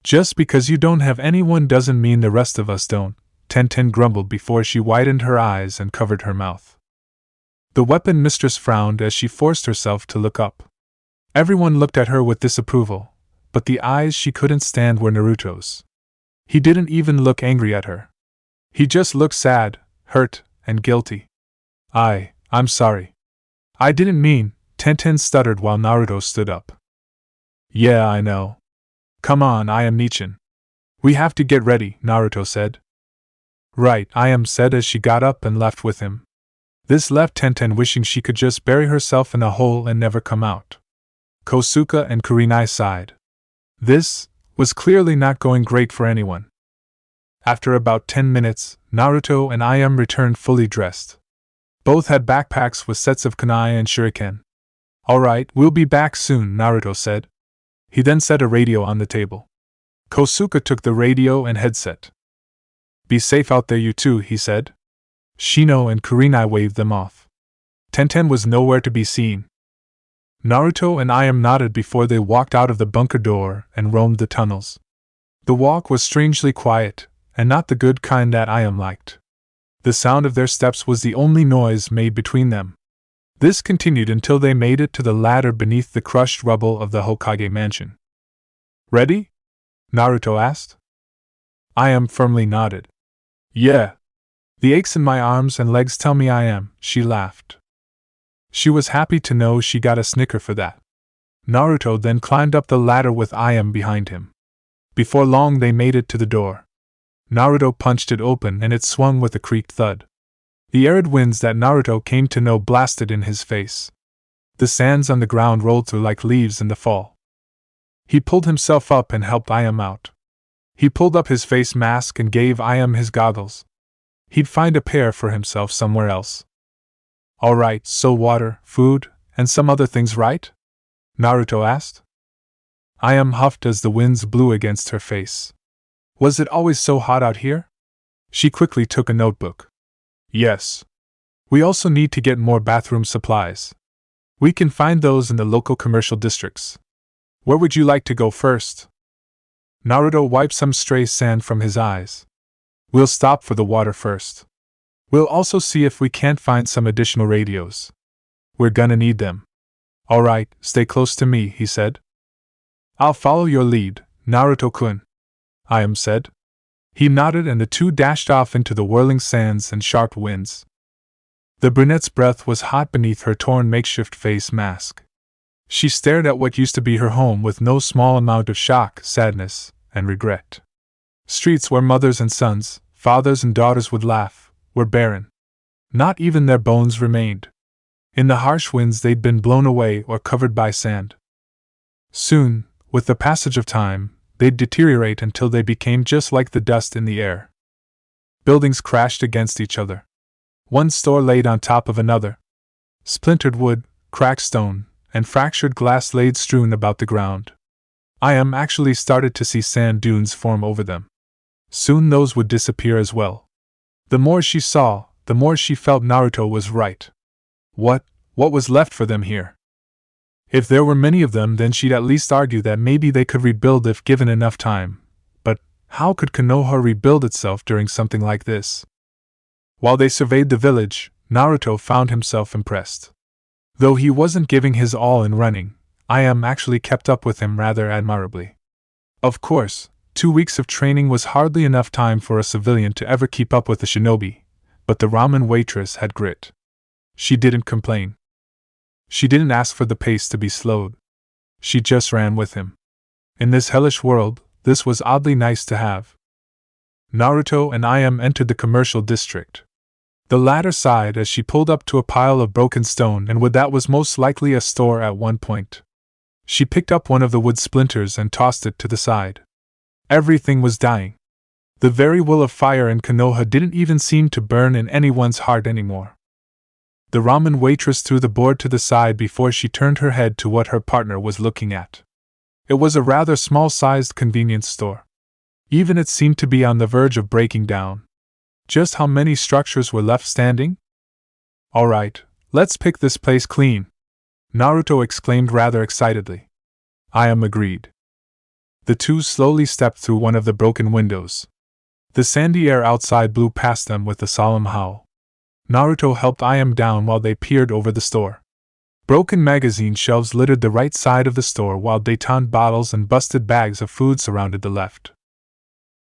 Just because you don't have anyone doesn't mean the rest of us don't, Tenten grumbled before she widened her eyes and covered her mouth. The weapon mistress frowned as she forced herself to look up. Everyone looked at her with disapproval, but the eyes she couldn't stand were Naruto's. He didn't even look angry at her. He just looked sad, hurt, and guilty. I'm sorry. I didn't mean, Tenten stuttered while Naruto stood up. Yeah, I know. Come on, I am Nichin. We have to get ready, Naruto said. Right, I am said as she got up and left with him. This left Tenten wishing she could just bury herself in a hole and never come out. Kosuke and Kurenai sighed. This was clearly not going great for anyone. After about 10 minutes, Naruto and Ayam returned fully dressed. Both had backpacks with sets of kunai and shuriken. Alright, we'll be back soon, Naruto said. He then set a radio on the table. Kosuke took the radio and headset. Be safe out there you two, he said. Shino and Kurenai waved them off. Tenten was nowhere to be seen. Naruto and Ayam nodded before they walked out of the bunker door and roamed the tunnels. The walk was strangely quiet, and not the good kind that Ayam liked. The sound of their steps was the only noise made between them. This continued until they made it to the ladder beneath the crushed rubble of the Hokage mansion. Ready? Naruto asked. Ayam firmly nodded. Yeah. The aches in my arms and legs tell me I am, she laughed. She was happy to know she got a snicker for that. Naruto then climbed up the ladder with Ayam behind him. Before long they made it to the door. Naruto punched it open and it swung with a creaked thud. The arid winds that Naruto came to know blasted in his face. The sands on the ground rolled through like leaves in the fall. He pulled himself up and helped Ayam out. He pulled up his face mask and gave Ayam his goggles. He'd find a pair for himself somewhere else. Alright, so water, food, and some other things, right? Naruto asked. Ayam huffed as the winds blew against her face. Was it always so hot out here? She quickly took a notebook. Yes. We also need to get more bathroom supplies. We can find those in the local commercial districts. Where would you like to go first? Naruto wiped some stray sand from his eyes. We'll stop for the water first. We'll also see if we can't find some additional radios. We're gonna need them. Alright, stay close to me, he said. I'll follow your lead, Naruto-kun, Ayam said. He nodded and the two dashed off into the whirling sands and sharp winds. The brunette's breath was hot beneath her torn makeshift face mask. She stared at what used to be her home with no small amount of shock, sadness, and regret. Streets where mothers and sons, fathers and daughters would laugh, were barren. Not even their bones remained. In the harsh winds they'd been blown away or covered by sand. Soon, with the passage of time, they'd deteriorate until they became just like the dust in the air. Buildings crashed against each other. One store laid on top of another. Splintered wood, cracked stone, and fractured glass laid strewn about the ground. Ayam actually started to see sand dunes form over them. Soon those would disappear as well. The more she saw, the more she felt Naruto was right. What was left for them here? If there were many of them, then she'd at least argue that maybe they could rebuild if given enough time. But how could Konoha rebuild itself during something like this? While they surveyed the village, Naruto found himself impressed. Though he wasn't giving his all in running, I actually kept up with him rather admirably. Of course, 2 weeks of training was hardly enough time for a civilian to ever keep up with a shinobi, but the ramen waitress had grit. She didn't complain. She didn't ask for the pace to be slowed. She just ran with him. In this hellish world, this was oddly nice to have. Naruto and entered the commercial district. The latter sighed as she pulled up to a pile of broken stone and wood that was most likely a store at one point. She picked up one of the wood splinters and tossed it to the side. Everything was dying. The very will of fire in Konoha didn't even seem to burn in anyone's heart anymore. The ramen waitress threw the board to the side before she turned her head to what her partner was looking at. It was a rather small-sized convenience store. Even it seemed to be on the verge of breaking down. Just how many structures were left standing? All right, let's pick this place clean, Naruto exclaimed rather excitedly. I agreed. The two slowly stepped through one of the broken windows. The sandy air outside blew past them with a solemn howl. Naruto helped down while they peered over the store. Broken magazine shelves littered the right side of the store while détente bottles and busted bags of food surrounded the left.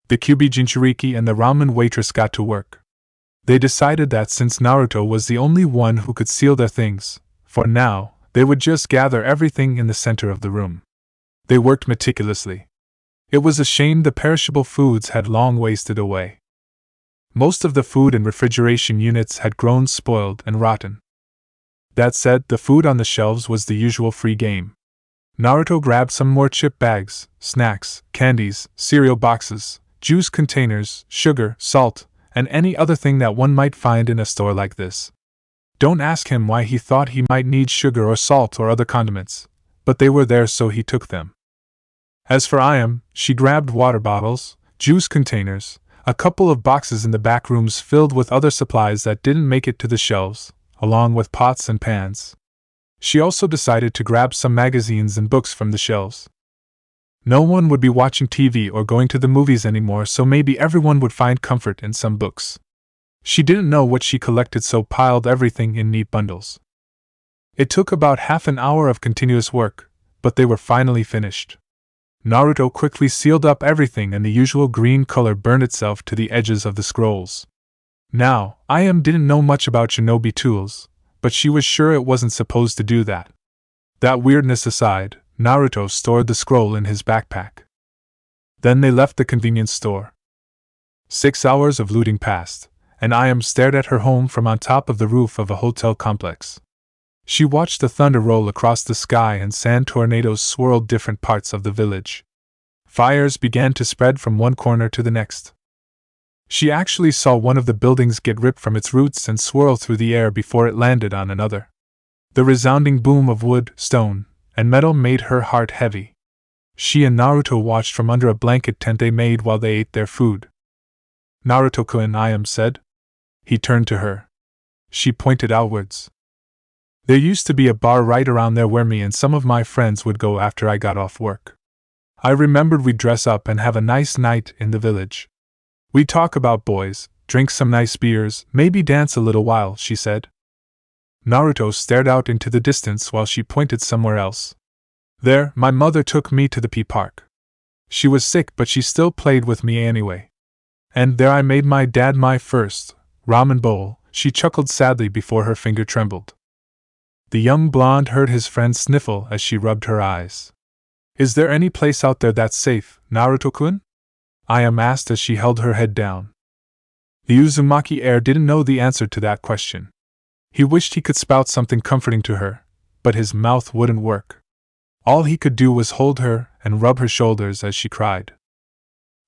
The Kyuubi Jinchuriki and the ramen waitress got to work. They decided that since Naruto was the only one who could seal their things, for now, they would just gather everything in the center of the room. They worked meticulously. It was a shame the perishable foods had long wasted away. Most of the food and refrigeration units had grown spoiled and rotten. That said, the food on the shelves was the usual free game. Naruto grabbed some more chip bags, snacks, candies, cereal boxes, juice containers, sugar, salt, and any other thing that one might find in a store like this. Don't ask him why he thought he might need sugar or salt or other condiments, but they were there so he took them. As for she grabbed water bottles, juice containers, a couple of boxes in the back rooms filled with other supplies that didn't make it to the shelves, along with pots and pans. She also decided to grab some magazines and books from the shelves. No one would be watching TV or going to the movies anymore, so maybe everyone would find comfort in some books. She didn't know what she collected, so piled everything in neat bundles. It took about half an hour of continuous work, but they were finally finished. Naruto quickly sealed up everything and the usual green color burned itself to the edges of the scrolls. Now, didn't know much about shinobi tools, but she was sure it wasn't supposed to do that. That weirdness aside, Naruto stored the scroll in his backpack. Then they left the convenience store. 6 hours of looting passed, and stared at her home from on top of the roof of a hotel complex. She watched the thunder roll across the sky and sand tornadoes swirled different parts of the village. Fires began to spread from one corner to the next. She actually saw one of the buildings get ripped from its roots and swirl through the air before it landed on another. The resounding boom of wood, stone, and metal made her heart heavy. She and Naruto watched from under a blanket tent they made while they ate their food. Naruto-kun, said. He turned to her. She pointed outwards. There used to be a bar right around there where me and some of my friends would go after I got off work. I remembered we'd dress up and have a nice night in the village. We'd talk about boys, drink some nice beers, maybe dance a little while, she said. Naruto stared out into the distance while she pointed somewhere else. There, my mother took me to the pea park. She was sick, but she still played with me anyway. And there I made my dad my first ramen bowl, she chuckled sadly before her finger trembled. The young blonde heard his friend sniffle as she rubbed her eyes. Is there any place out there that's safe, Naruto-kun? Asked as she held her head down. The Uzumaki heir didn't know the answer to that question. He wished he could spout something comforting to her, but his mouth wouldn't work. All he could do was hold her and rub her shoulders as she cried.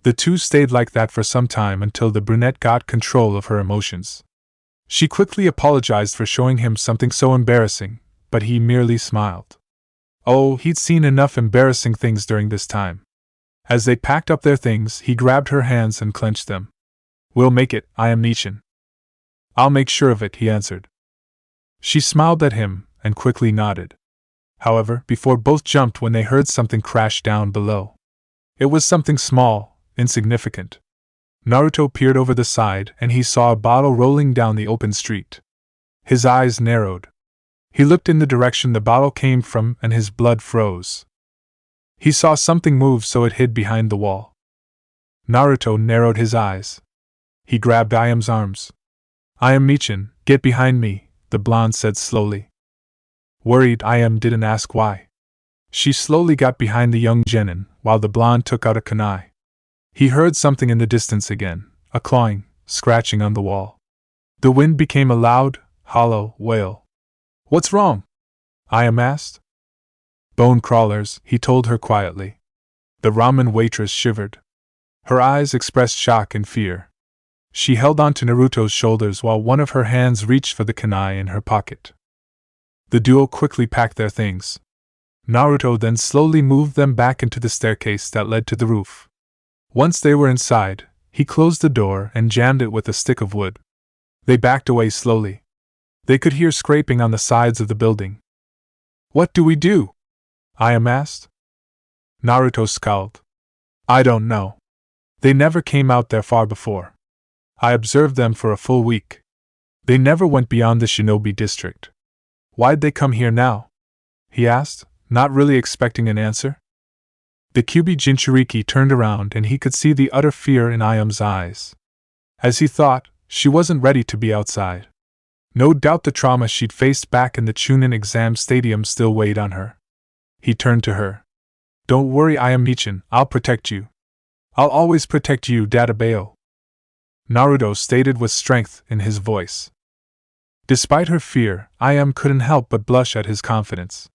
The two stayed like that for some time until the brunette got control of her emotions. She quickly apologized for showing him something so embarrassing, but he merely smiled. Oh, he'd seen enough embarrassing things during this time. As they packed up their things, he grabbed her hands and clenched them. "We'll make it, I am Nichin." "I'll make sure of it," he answered. She smiled at him and quickly nodded. However, before both jumped when they heard something crash down below. It was something small, insignificant. Naruto peered over the side and he saw a bottle rolling down the open street. His eyes narrowed. He looked in the direction the bottle came from and his blood froze. He saw something move, so it hid behind the wall. Naruto narrowed his eyes. He grabbed Iam's arms. "I am Nichin, get behind me," the blonde said slowly. Worried, Iam didn't ask why. She slowly got behind the young genin, while the blonde took out a kunai. He heard something in the distance again, a clawing, scratching on the wall. The wind became a loud, hollow wail. "What's wrong?" Iam asked. "Bone crawlers," he told her quietly. The ramen waitress shivered. Her eyes expressed shock and fear. She held on to Naruto's shoulders while one of her hands reached for the kunai in her pocket. The duo quickly packed their things. Naruto then slowly moved them back into the staircase that led to the roof. Once they were inside, he closed the door and jammed it with a stick of wood. They backed away slowly. They could hear scraping on the sides of the building. "What do we do?" Iam asked. Naruto scowled. "I don't know. They never came out there far before. I observed them for a full week. They never went beyond the Shinobi district. Why'd they come here now?" he asked, not really expecting an answer. The Kyuubi Jinchuriki turned around and he could see the utter fear in Iam's eyes. As he thought, she wasn't ready to be outside. No doubt the trauma she'd faced back in the Chunin exam stadium still weighed on her. He turned to her. "Don't worry, I am Nichin, I'll protect you. I'll always protect you, Databeo," Naruto stated with strength in his voice. Despite her fear, Iam couldn't help but blush at his confidence.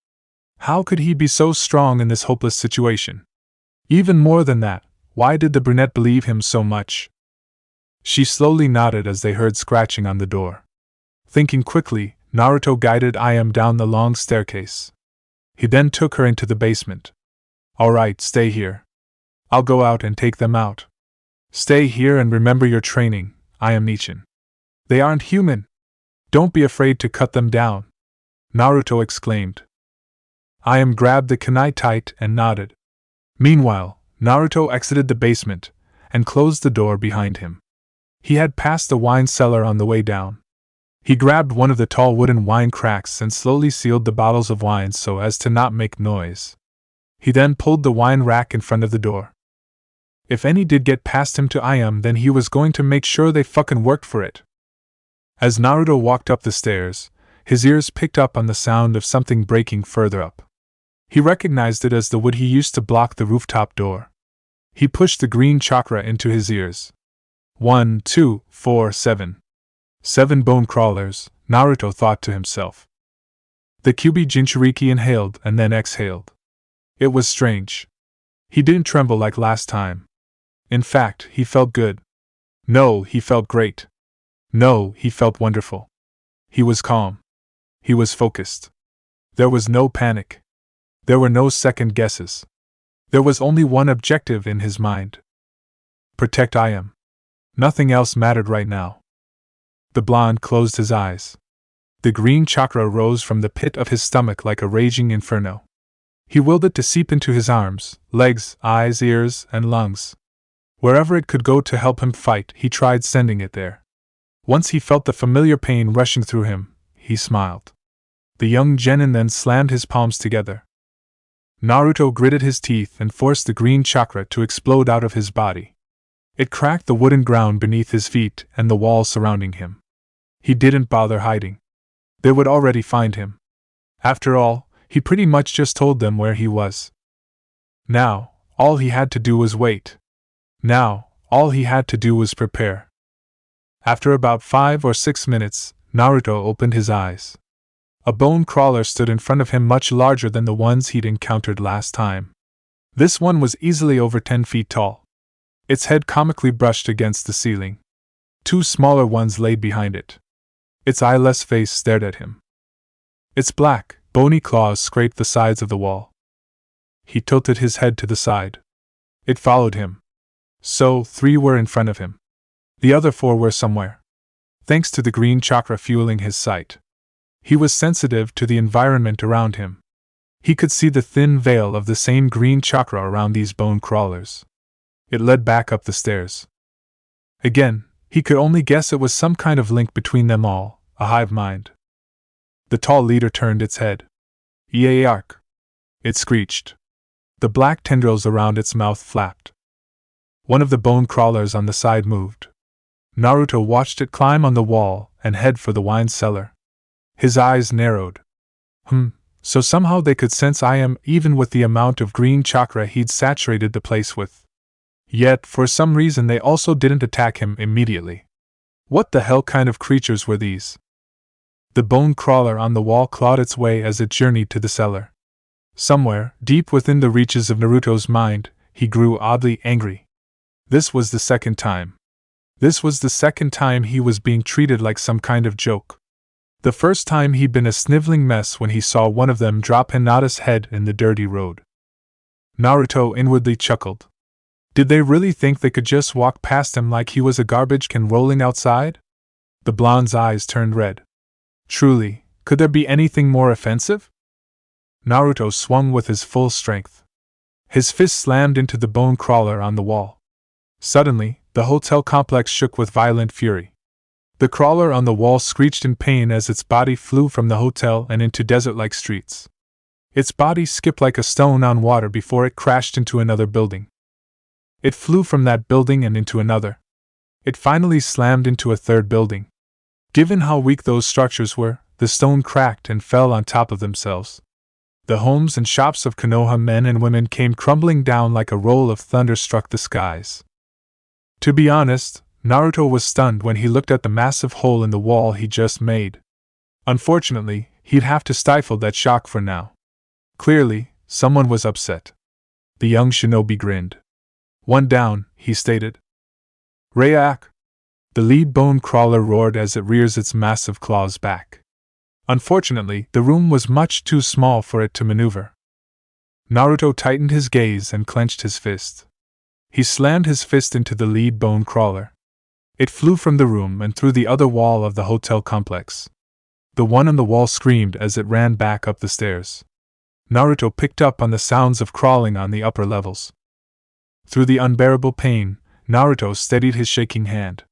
How could he be so strong in this hopeless situation? Even more than that, why did the brunette believe him so much? She slowly nodded as they heard scratching on the door. Thinking quickly, Naruto guided Iam down the long staircase. He then took her into the basement. "All right, stay here. I'll go out and take them out. Stay here and remember your training, I am Nichin. They aren't human. Don't be afraid to cut them down," Naruto exclaimed. Iam grabbed the kunai tight and nodded. Meanwhile, Naruto exited the basement and closed the door behind him. He had passed the wine cellar on the way down. He grabbed one of the tall wooden wine cracks and slowly sealed the bottles of wine so as to not make noise. He then pulled the wine rack in front of the door. If any did get past him to Iam, then he was going to make sure they fucking worked for it. As Naruto walked up the stairs, his ears picked up on the sound of something breaking further up. He recognized it as the wood he used to block the rooftop door. He pushed the green chakra into his ears. 1, 2, 4, 7. 7 bone crawlers, Naruto thought to himself. The Kyuubi Jinchuriki inhaled and then exhaled. It was strange. He didn't tremble like last time. In fact, he felt good. No, he felt great. No, he felt wonderful. He was calm. He was focused. There was no panic. There were no second guesses. There was only one objective in his mind. Protect Iam. Nothing else mattered right now. The blonde closed his eyes. The green chakra rose from the pit of his stomach like a raging inferno. He willed it to seep into his arms, legs, eyes, ears, and lungs. Wherever it could go to help him fight, he tried sending it there. Once he felt the familiar pain rushing through him, he smiled. The young genin then slammed his palms together. Naruto gritted his teeth and forced the green chakra to explode out of his body. It cracked the wooden ground beneath his feet and the walls surrounding him. He didn't bother hiding. They would already find him. After all, he pretty much just told them where he was. Now, all he had to do was wait. Now, all he had to do was prepare. After about 5 or 6 minutes, Naruto opened his eyes. A bone crawler stood in front of him, much larger than the ones he'd encountered last time. This one was easily over 10 feet tall. Its head comically brushed against the ceiling. 2 smaller ones laid behind it. Its eyeless face stared at him. Its black, bony claws scraped the sides of the wall. He tilted his head to the side. It followed him. So, 3 were in front of him. The other 4 were somewhere. Thanks to the green chakra fueling his sight, he was sensitive to the environment around him. He could see the thin veil of the same green chakra around these bone crawlers. It led back up the stairs. Again, he could only guess it was some kind of link between them all, a hive mind. The tall leader turned its head. Yark! It screeched. The black tendrils around its mouth flapped. One of the bone crawlers on the side moved. Naruto watched it climb on the wall and head for the wine cellar. His eyes narrowed. So somehow they could sense I am even with the amount of green chakra he'd saturated the place with. Yet, for some reason they also didn't attack him immediately. What the hell kind of creatures were these? The bone crawler on the wall clawed its way as it journeyed to the cellar. Somewhere, deep within the reaches of Naruto's mind, he grew oddly angry. This was the second time. This was the second time he was being treated like some kind of joke. The first time he'd been a sniveling mess when he saw one of them drop Hinata's head in the dirty road. Naruto inwardly chuckled. Did they really think they could just walk past him like he was a garbage can rolling outside? The blonde's eyes turned red. Truly, could there be anything more offensive? Naruto swung with his full strength. His fist slammed into the bone crawler on the wall. Suddenly, the hotel complex shook with violent fury. The crawler on the wall screeched in pain as its body flew from the hotel and into desert-like streets. Its body skipped like a stone on water before it crashed into another building. It flew from that building and into another. It finally slammed into a third building. Given how weak those structures were, the stone cracked and fell on top of themselves. The homes and shops of Konoha men and women came crumbling down like a roll of thunder struck the skies. To be honest, Naruto was stunned when he looked at the massive hole in the wall he just made. Unfortunately, he'd have to stifle that shock for now. Clearly, someone was upset. The young shinobi grinned. "One down," he stated. "Reak!" The lead bone crawler roared as it rears its massive claws back. Unfortunately, the room was much too small for it to maneuver. Naruto tightened his gaze and clenched his fist. He slammed his fist into the lead bone crawler. It flew from the room and through the other wall of the hotel complex. The one on the wall screamed as it ran back up the stairs. Naruto picked up on the sounds of crawling on the upper levels. Through the unbearable pain, Naruto steadied his shaking hand.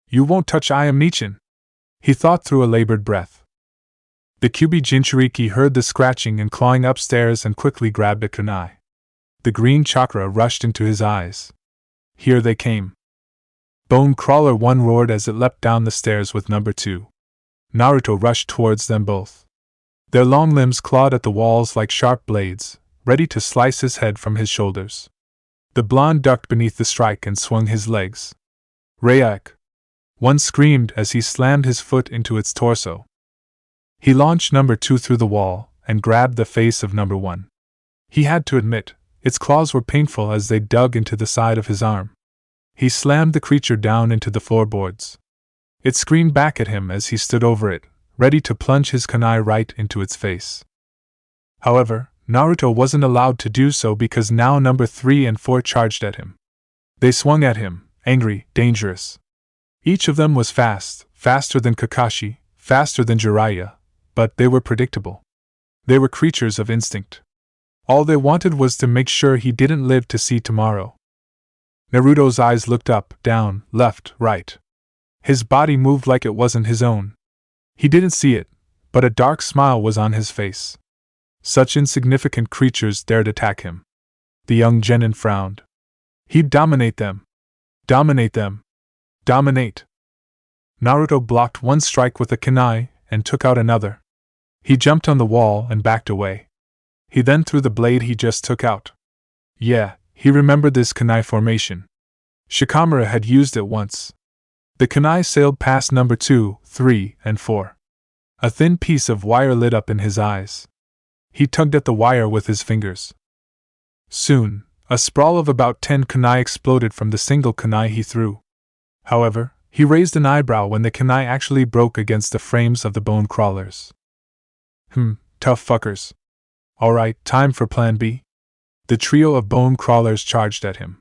"You won't touch I am Nichin," he thought through a labored breath. The Kyuubi Jinchuriki heard the scratching and clawing upstairs and quickly grabbed a kunai. The green chakra rushed into his eyes. Here they came. Bone Crawler 1 roared as it leapt down the stairs with number 2. Naruto rushed towards them both. Their long limbs clawed at the walls like sharp blades, ready to slice his head from his shoulders. The blonde ducked beneath the strike and swung his legs. "Reak!" One screamed as he slammed his foot into its torso. He launched number 2 through the wall and grabbed the face of number 1. He had to admit, its claws were painful as they dug into the side of his arm. He slammed the creature down into the floorboards. It screamed back at him as he stood over it, ready to plunge his kunai right into its face. However, Naruto wasn't allowed to do so because now number 3 and 4 charged at him. They swung at him, angry, dangerous. Each of them was fast, faster than Kakashi, faster than Jiraiya, but they were predictable. They were creatures of instinct. All they wanted was to make sure he didn't live to see tomorrow. Naruto's eyes looked up, down, left, right. His body moved like it wasn't his own. He didn't see it, but a dark smile was on his face. Such insignificant creatures dared attack him. The young genin frowned. He'd dominate them. Dominate them. Dominate. Naruto blocked one strike with a kunai and took out another. He jumped on the wall and backed away. He then threw the blade he just took out. Yeah, he remembered this kunai formation. Shikamaru had used it once. The kunai sailed past number 2, 3, and 4. A thin piece of wire lit up in his eyes. He tugged at the wire with his fingers. Soon, a sprawl of about 10 kunai exploded from the single kunai he threw. However, he raised an eyebrow when the kunai actually broke against the frames of the bone crawlers. Tough fuckers. Alright, time for plan B. The trio of bone crawlers charged at him.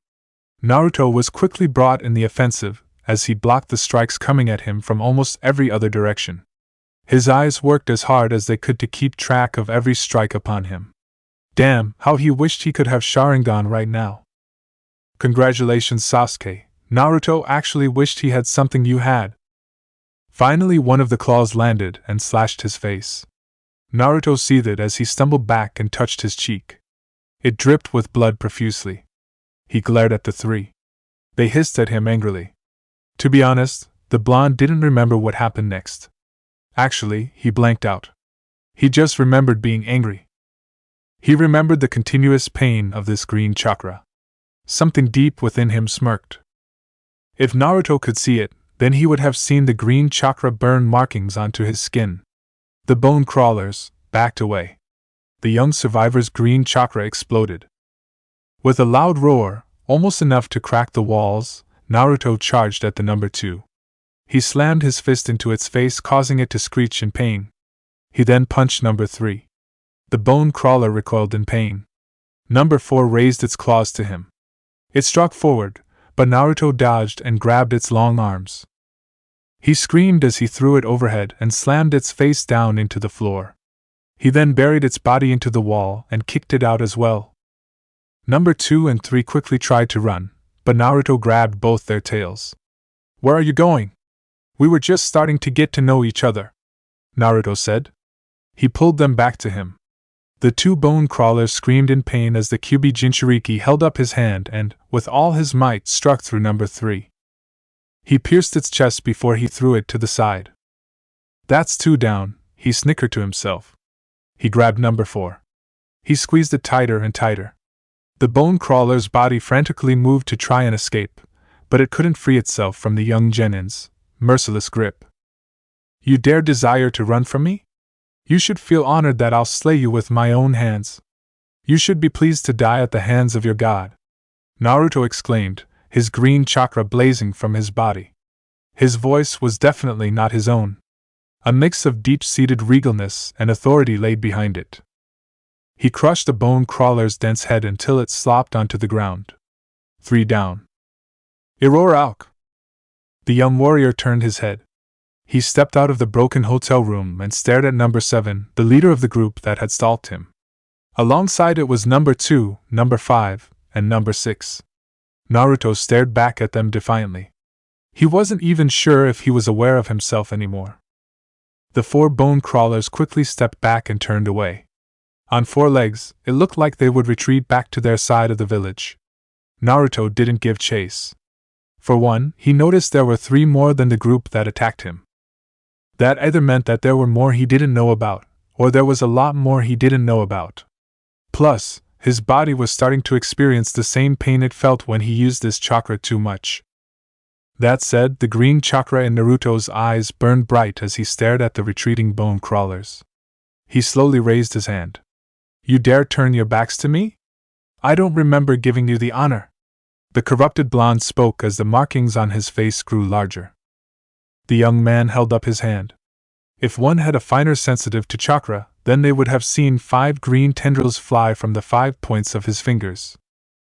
Naruto was quickly brought in the offensive, as he blocked the strikes coming at him from almost every other direction. His eyes worked as hard as they could to keep track of every strike upon him. Damn, how he wished he could have Sharingan right now. Congratulations, Sasuke. Naruto actually wished he had something you had. Finally, one of the claws landed and slashed his face. Naruto seethed as he stumbled back and touched his cheek. It dripped with blood profusely. He glared at the three. They hissed at him angrily. To be honest, the blonde didn't remember what happened next. Actually, he blanked out. He just remembered being angry. He remembered the continuous pain of this green chakra. Something deep within him smirked. If Naruto could see it, then he would have seen the green chakra burn markings onto his skin. The bone crawlers backed away. The young survivor's green chakra exploded. With a loud roar, almost enough to crack the walls, Naruto charged at the number 2. He slammed his fist into its face, causing it to screech in pain. He then punched number 3. The bone crawler recoiled in pain. Number 4 raised its claws to him. It struck forward, but Naruto dodged and grabbed its long arms. He screamed as he threw it overhead and slammed its face down into the floor. He then buried its body into the wall and kicked it out as well. Number 2 and 3 quickly tried to run, but Naruto grabbed both their tails. "Where are you going? We were just starting to get to know each other," Naruto said. He pulled them back to him. The 2 bone crawlers screamed in pain as the Kyuubi Jinchuriki held up his hand and, with all his might, struck through number 3. He pierced its chest before he threw it to the side. "That's 2 down," he snickered to himself. He grabbed number 4. He squeezed it tighter and tighter. The bone crawler's body frantically moved to try and escape, but it couldn't free itself from the young genin's merciless grip. "You dare desire to run from me? You should feel honored that I'll slay you with my own hands. You should be pleased to die at the hands of your god," Naruto exclaimed, his green chakra blazing from his body. His voice was definitely not his own. A mix of deep-seated regalness and authority laid behind it. He crushed the bone crawler's dense head until it slopped onto the ground. 3 down. "Irora Auk!" The young warrior turned his head. He stepped out of the broken hotel room and stared at number 7, the leader of the group that had stalked him. Alongside it was number 2, number 5, and number 6. Naruto stared back at them defiantly. He wasn't even sure if he was aware of himself anymore. The 4 bone crawlers quickly stepped back and turned away. On 4 legs, it looked like they would retreat back to their side of the village. Naruto didn't give chase. For one, he noticed there were 3 more than the group that attacked him. That either meant that there were more he didn't know about, or there was a lot more he didn't know about. Plus, his body was starting to experience the same pain it felt when he used this chakra too much. That said, the green chakra in Naruto's eyes burned bright as he stared at the retreating bone crawlers. He slowly raised his hand. "You dare turn your backs to me? I don't remember giving you the honor." The corrupted blonde spoke as the markings on his face grew larger. The young man held up his hand. If one had a finer sensitive to chakra, then they would have seen 5 green tendrils fly from the 5 points of his fingers.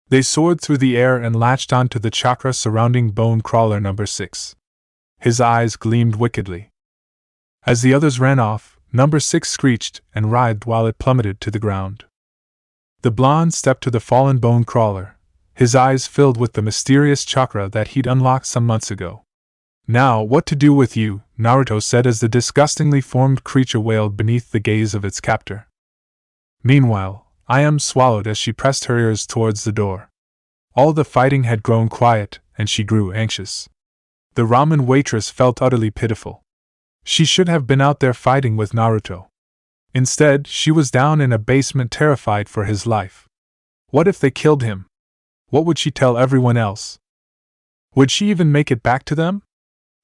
They soared through the air and latched onto the chakra surrounding bone crawler number 6. His eyes gleamed wickedly. As the others ran off, number 6 screeched and writhed while it plummeted to the ground. The blonde stepped to the fallen bone crawler, his eyes filled with the mysterious chakra that he'd unlocked some months ago. "Now, what to do with you?" Naruto said as the disgustingly formed creature wailed beneath the gaze of its captor. Meanwhile, Ayam swallowed as she pressed her ears towards the door. All the fighting had grown quiet, and she grew anxious. The ramen waitress felt utterly pitiful. She should have been out there fighting with Naruto. Instead, she was down in a basement terrified for his life. What if they killed him? What would she tell everyone else? Would she even make it back to them?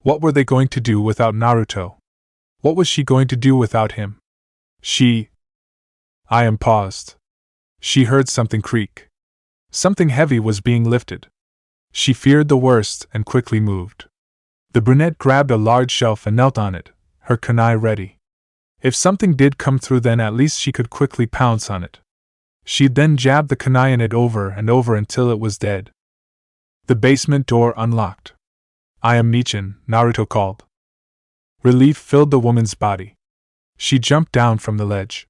What were they going to do without Naruto? What was she going to do without him? Ayam paused. She heard something creak. Something heavy was being lifted. She feared the worst and quickly moved. The brunette grabbed a large shelf and knelt on it, her kunai ready. If something did come through, then at least she could quickly pounce on it. She'd then jabbed the kunai in it over and over until it was dead. The basement door unlocked. "I am Michin," Naruto called. Relief filled the woman's body. She jumped down from the ledge.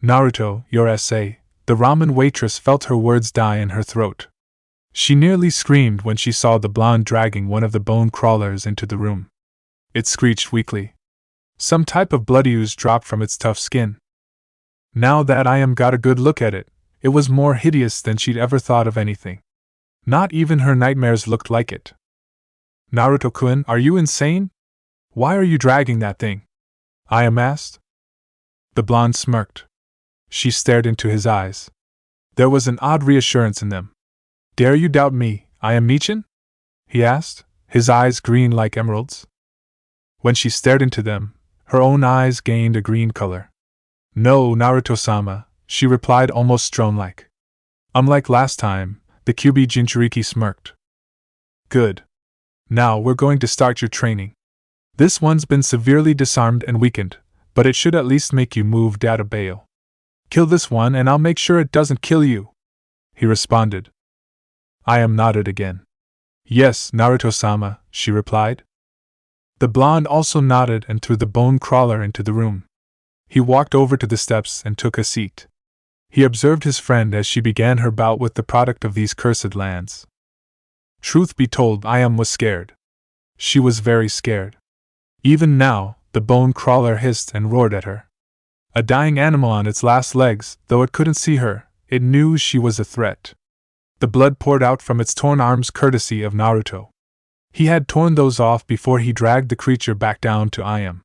"Naruto, your essay." The ramen waitress felt her words die in her throat. She nearly screamed when she saw the blonde dragging one of the bone crawlers into the room. It screeched weakly. Some type of blood ooze dropped from its tough skin. Now that I got a good look at it, it was more hideous than she'd ever thought of anything. Not even her nightmares looked like it. "Naruto-kun, are you insane? Why are you dragging that thing?" I asked. The blonde smirked. She stared into his eyes. There was an odd reassurance in them. "Dare you doubt me, I am Michin?" he asked, his eyes green like emeralds. When she stared into them, her own eyes gained a green color. "No, Naruto-sama," she replied almost drone-like. Unlike last time, the Kyuubi Jinchuriki smirked. "Good. Now we're going to start your training. This one's been severely disarmed and weakened, but it should at least make you move data bail. Kill this one and I'll make sure it doesn't kill you," he responded. I nodded again. "Yes, Naruto-sama," she replied. The blonde also nodded and threw the bone crawler into the room. He walked over to the steps and took a seat. He observed his friend as she began her bout with the product of these cursed lands. Truth be told, was scared. She was very scared. Even now, the bone crawler hissed and roared at her. A dying animal on its last legs, though it couldn't see her, it knew she was a threat. The blood poured out from its torn arms courtesy of Naruto. He had torn those off before he dragged the creature back down to Iam.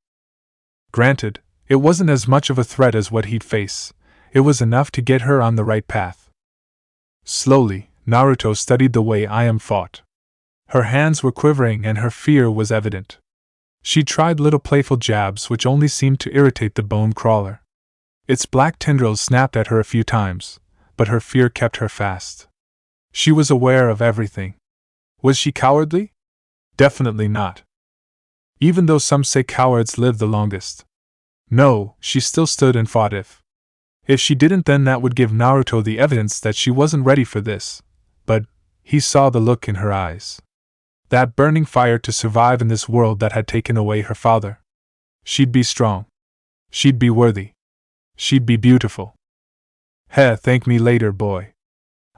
Granted, it wasn't as much of a threat as what he'd face. It was enough to get her on the right path. Slowly, Naruto studied the way Iam fought. Her hands were quivering and her fear was evident. She tried little playful jabs which only seemed to irritate the bone crawler. Its black tendrils snapped at her a few times, but her fear kept her fast. She was aware of everything. Was she cowardly? Definitely not. Even though some say cowards live the longest. No, she still stood and fought if she didn't, then that would give Naruto the evidence that she wasn't ready for this. But he saw the look in her eyes. That burning fire to survive in this world that had taken away her father. She'd be strong. She'd be worthy. She'd be beautiful. Thank me later, boy.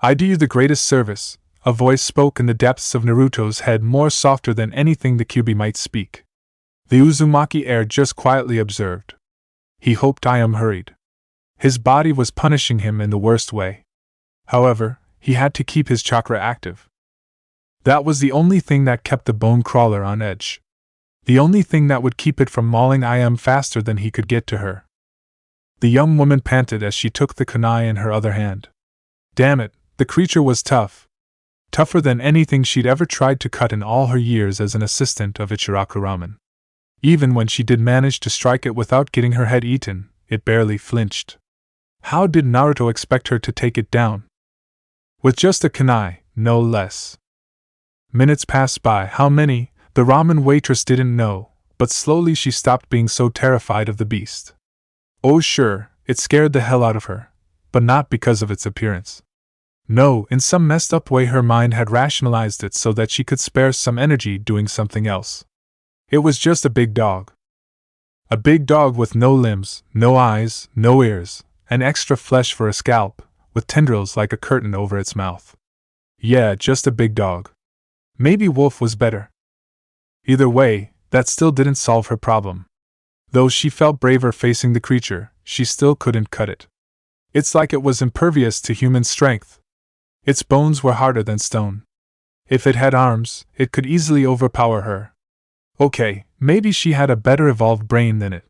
I do you the greatest service, a voice spoke in the depths of Naruto's head more softer than anything the Kyuubi might speak. The Uzumaki heir just quietly observed. He hoped Iam hurried. His body was punishing him in the worst way. However, he had to keep his chakra active. That was the only thing that kept the bone crawler on edge. The only thing that would keep it from mauling Iam faster than he could get to her. The young woman panted as she took the kunai in her other hand. Damn it, the creature was tough. Tougher than anything she'd ever tried to cut in all her years as an assistant of Ichiraku Ramen. Even when she did manage to strike it without getting her head eaten, it barely flinched. How did Naruto expect her to take it down? With just a kunai, no less. Minutes passed by, how many, the ramen waitress didn't know, but slowly she stopped being so terrified of the beast. Oh sure, it scared the hell out of her, but not because of its appearance. No, in some messed up way her mind had rationalized it so that she could spare some energy doing something else. It was just a big dog. A big dog with no limbs, no eyes, no ears, and extra flesh for a scalp, with tendrils like a curtain over its mouth. Yeah, just a big dog. Maybe wolf was better. Either way, that still didn't solve her problem. Though she felt braver facing the creature, she still couldn't cut it. It's like it was impervious to human strength. Its bones were harder than stone. If it had arms, it could easily overpower her. Okay, maybe she had a better evolved brain than it.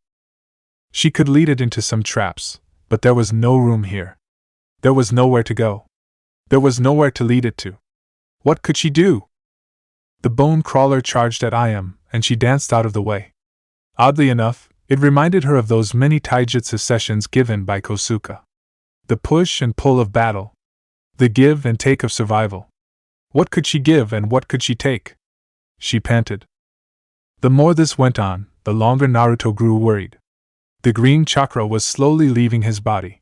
She could lead it into some traps, but there was no room here. There was nowhere to go. There was nowhere to lead it to. What could she do? The bone crawler charged at Iam, and she danced out of the way. Oddly enough, it reminded her of those many taijutsu sessions given by Kosuke. The push and pull of battle. The give and take of survival. What could she give and what could she take? She panted. The more this went on, the longer Naruto grew worried. The green chakra was slowly leaving his body.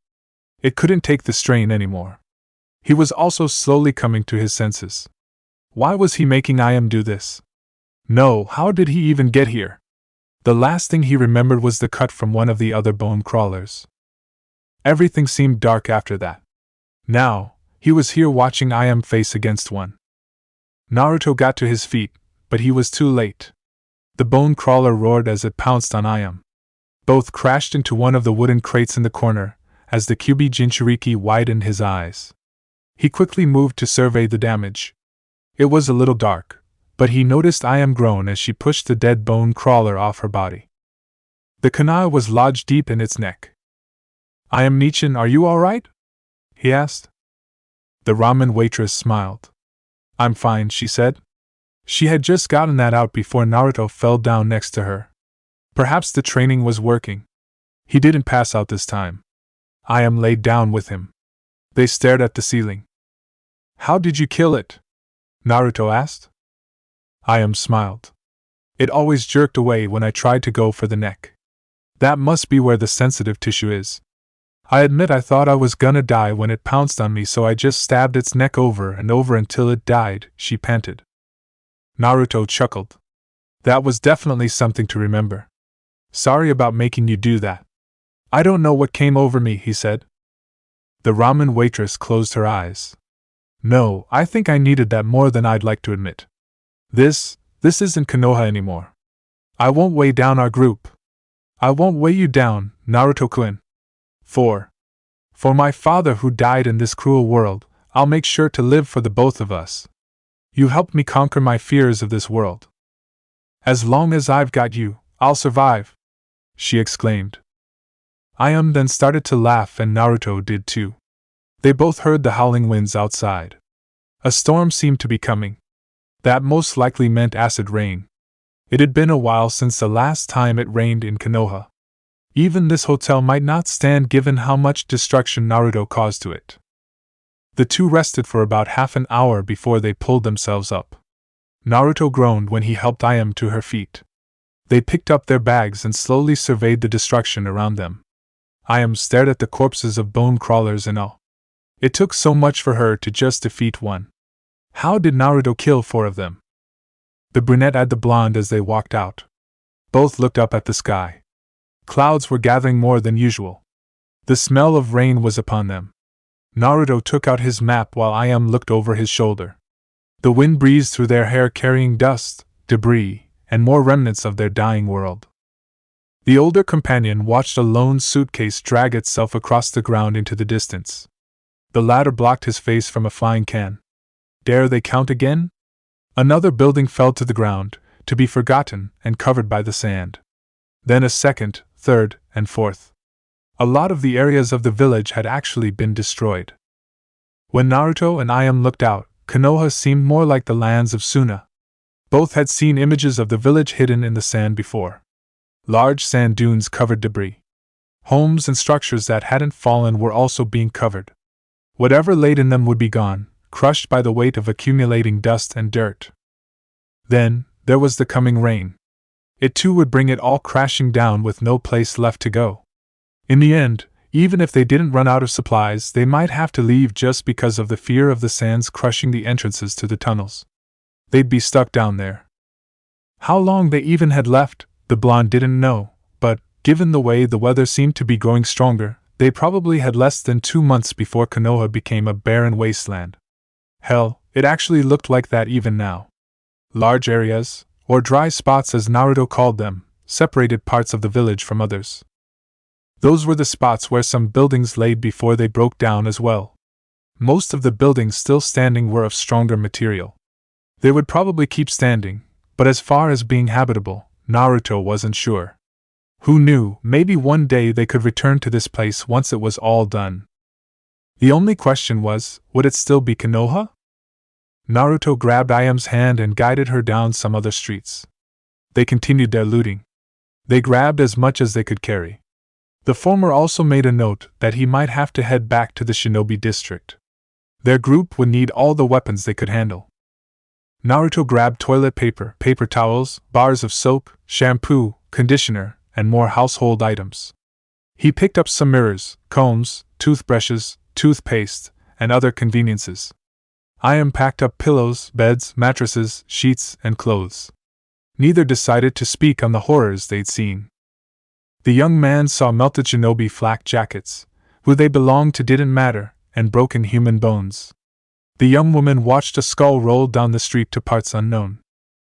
It couldn't take the strain anymore. He was also slowly coming to his senses. Why was he making Ayam do this? No, how did he even get here? The last thing he remembered was the cut from one of the other bone crawlers. Everything seemed dark after that. Now, he was here watching Ayam face against one. Naruto got to his feet, but he was too late. The bone crawler roared as it pounced on Ayam. Both crashed into one of the wooden crates in the corner, as the Kyuubi Jinchuriki widened his eyes. He quickly moved to survey the damage. It was a little dark, but he noticed Ayam groan as she pushed the dead bone crawler off her body. The kunai was lodged deep in its neck. "Ayam Nichin, are you alright?" he asked. The ramen waitress smiled. "I'm fine," she said. She had just gotten that out before Naruto fell down next to her. Perhaps the training was working. He didn't pass out this time. Ayam laid down with him. They stared at the ceiling. "How did you kill it?" Naruto asked. Ayam smiled. "It always jerked away when I tried to go for the neck. That must be where the sensitive tissue is. I admit I thought I was gonna die when it pounced on me, so I just stabbed its neck over and over until it died," she panted. Naruto chuckled. "That was definitely something to remember. Sorry about making you do that." "I don't know what came over me," he said. The ramen waitress closed her eyes. "No, I think I needed that more than I'd like to admit. This isn't Konoha anymore. I won't weigh down our group. I won't weigh you down, Naruto-kun. For my father who died in this cruel world, I'll make sure to live for the both of us. You helped me conquer my fears of this world. As long as I've got you, I'll survive," she exclaimed. Ayam then started to laugh and Naruto did too. They both heard the howling winds outside. A storm seemed to be coming. That most likely meant acid rain. It had been a while since the last time it rained in Konoha. Even this hotel might not stand given how much destruction Naruto caused to it. The two rested for about half an hour before they pulled themselves up. Naruto groaned when he helped Ayam to her feet. They picked up their bags and slowly surveyed the destruction around them. Ayam stared at the corpses of bone crawlers in awe. It took so much for her to just defeat one. How did Naruto kill 4 of them? The brunette eyed the blonde as they walked out. Both looked up at the sky. Clouds were gathering more than usual. The smell of rain was upon them. Naruto took out his map while Ayam looked over his shoulder. The wind breezed through their hair carrying dust, debris, and more remnants of their dying world. The older companion watched a lone suitcase drag itself across the ground into the distance. The latter blocked his face from a flying can. Dare they count again? Another building fell to the ground, to be forgotten and covered by the sand. Then a second, third, and fourth. A lot of the areas of the village had actually been destroyed. When Naruto and Ayam looked out, Konoha seemed more like the lands of Suna. Both had seen images of the village hidden in the sand before. Large sand dunes covered debris. Homes and structures that hadn't fallen were also being covered. Whatever laid in them would be gone, crushed by the weight of accumulating dust and dirt. Then, there was the coming rain. It too would bring it all crashing down with no place left to go. In the end, even if they didn't run out of supplies, they might have to leave just because of the fear of the sands crushing the entrances to the tunnels. They'd be stuck down there. How long they even had left, the blonde didn't know, but, given the way the weather seemed to be growing stronger, they probably had less than 2 months before Konoha became a barren wasteland. Hell, it actually looked like that even now. Large areas, or dry spots as Naruto called them, separated parts of the village from others. Those were the spots where some buildings laid before they broke down as well. Most of the buildings still standing were of stronger material. They would probably keep standing, but as far as being habitable, Naruto wasn't sure. Who knew, maybe one day they could return to this place once it was all done. The only question was, would it still be Konoha? Naruto grabbed Ayam's hand and guided her down some other streets. They continued their looting. They grabbed as much as they could carry. The former also made a note that he might have to head back to the Shinobi district. Their group would need all the weapons they could handle. Naruto grabbed toilet paper, paper towels, bars of soap, shampoo, conditioner, and more household items. He picked up some mirrors, combs, toothbrushes, toothpaste, and other conveniences. I.M. packed up pillows, beds, mattresses, sheets, and clothes. Neither decided to speak on the horrors they'd seen. The young man saw melted shinobi flak jackets, who they belonged to didn't matter, and broken human bones. The young woman watched a skull roll down the street to parts unknown.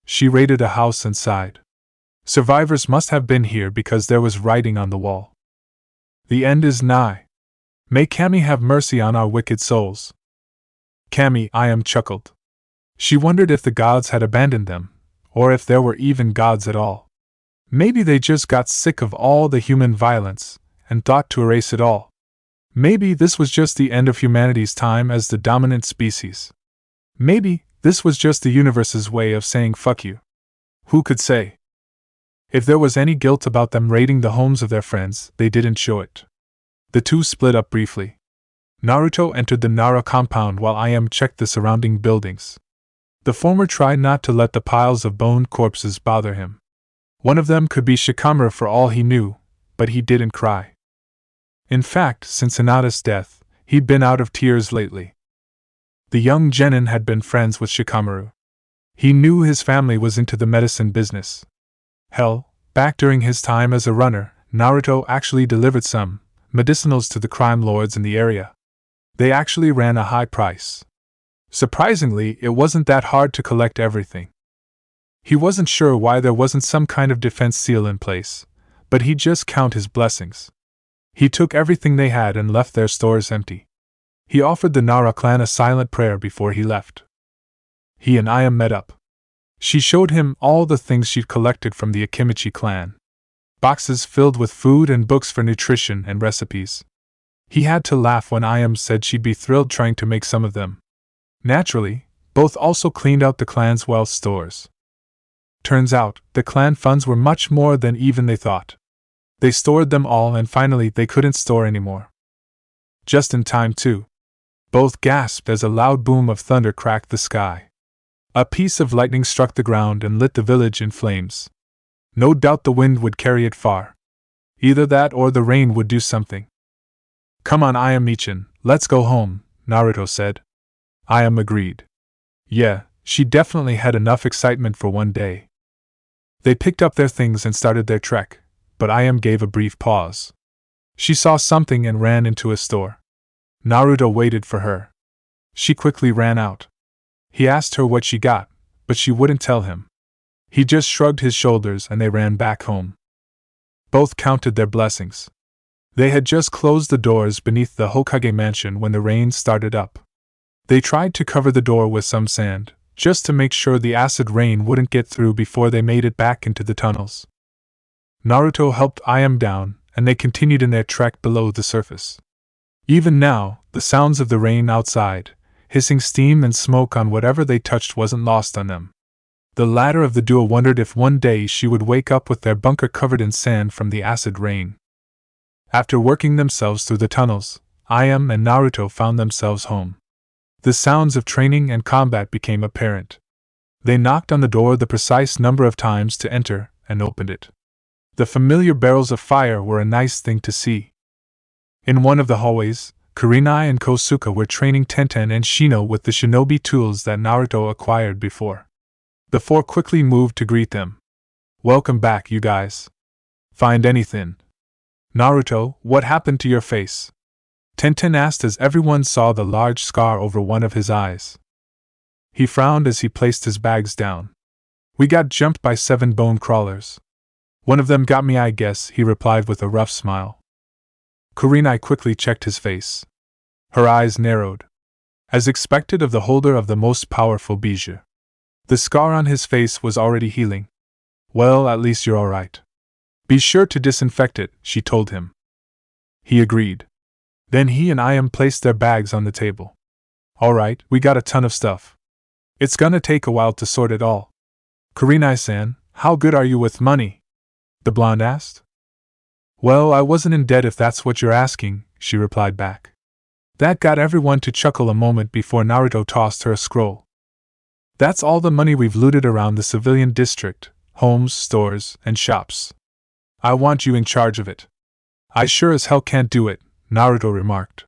She raided a house and sighed. Survivors must have been here because there was writing on the wall. The end is nigh. May Kami have mercy on our wicked souls. Kami, I.M. chuckled. She wondered if the gods had abandoned them, or if there were even gods at all. Maybe they just got sick of all the human violence, and thought to erase it all. Maybe this was just the end of humanity's time as the dominant species. Maybe this was just the universe's way of saying fuck you. Who could say? If there was any guilt about them raiding the homes of their friends, they didn't show it. The two split up briefly. Naruto entered the Nara compound while I.M. checked the surrounding buildings. The former tried not to let the piles of boned corpses bother him. One of them could be Shikamaru for all he knew, but he didn't cry. In fact, since Hinata's death, he'd been out of tears lately. The young genin had been friends with Shikamaru. He knew his family was into the medicine business. Hell, back during his time as a runner, Naruto actually delivered some medicinals to the crime lords in the area. They actually ran a high price. Surprisingly, it wasn't that hard to collect everything. He wasn't sure why there wasn't some kind of defense seal in place, but he'd just count his blessings. He took everything they had and left their stores empty. He offered the Nara clan a silent prayer before he left. He and I.M. met up. She showed him all the things she'd collected from the Akimichi clan. Boxes filled with food and books for nutrition and recipes. He had to laugh when I.M. said she'd be thrilled trying to make some of them. Naturally, both also cleaned out the clan's wealth stores. Turns out, the clan funds were much more than even they thought. They stored them all and finally they couldn't store anymore. Just in time too. Both gasped as a loud boom of thunder cracked the sky. A piece of lightning struck the ground and lit the village in flames. No doubt the wind would carry it far. Either that or the rain would do something. Come on, I.M. let's go home, Naruto said. I.M. agreed. Yeah, she definitely had enough excitement for one day. They picked up their things and started their trek, but I.M. gave a brief pause. She saw something and ran into a store. Naruto waited for her. She quickly ran out. He asked her what she got, but she wouldn't tell him. He just shrugged his shoulders and they ran back home. Both counted their blessings. They had just closed the doors beneath the Hokage mansion when the rain started up. They tried to cover the door with some sand, just to make sure the acid rain wouldn't get through before they made it back into the tunnels. Naruto helped I.M. down, and they continued in their trek below the surface. Even now, the sounds of the rain outside, hissing steam and smoke on whatever they touched wasn't lost on them. The latter of the duo wondered if one day she would wake up with their bunker covered in sand from the acid rain. After working themselves through the tunnels, I.M. and Naruto found themselves home. The sounds of training and combat became apparent. They knocked on the door the precise number of times to enter, and opened it. The familiar barrels of fire were a nice thing to see. In one of the hallways, Kurenai and Kosuke were training Tenten and Shino with the shinobi tools that Naruto acquired before. The four quickly moved to greet them. Welcome back, you guys. Find anything? Naruto, what happened to your face? Tenten asked as everyone saw the large scar over one of his eyes. He frowned as he placed his bags down. We got jumped by 7 bone crawlers. One of them got me, I guess, he replied with a rough smile. Kurenai quickly checked his face. Her eyes narrowed. As expected of the holder of the most powerful bijou. The scar on his face was already healing. Well, at least you're alright. Be sure to disinfect it, she told him. He agreed. Then he and I.M. placed their bags on the table. Alright, we got a ton of stuff. It's gonna take a while to sort it all. Kurenai-san, how good are you with money? The blonde asked. Well, I wasn't in debt if that's what you're asking, she replied back. That got everyone to chuckle a moment before Naruto tossed her a scroll. That's all the money we've looted around the civilian district, homes, stores, and shops. I want you in charge of it. I sure as hell can't do it, Naruto remarked.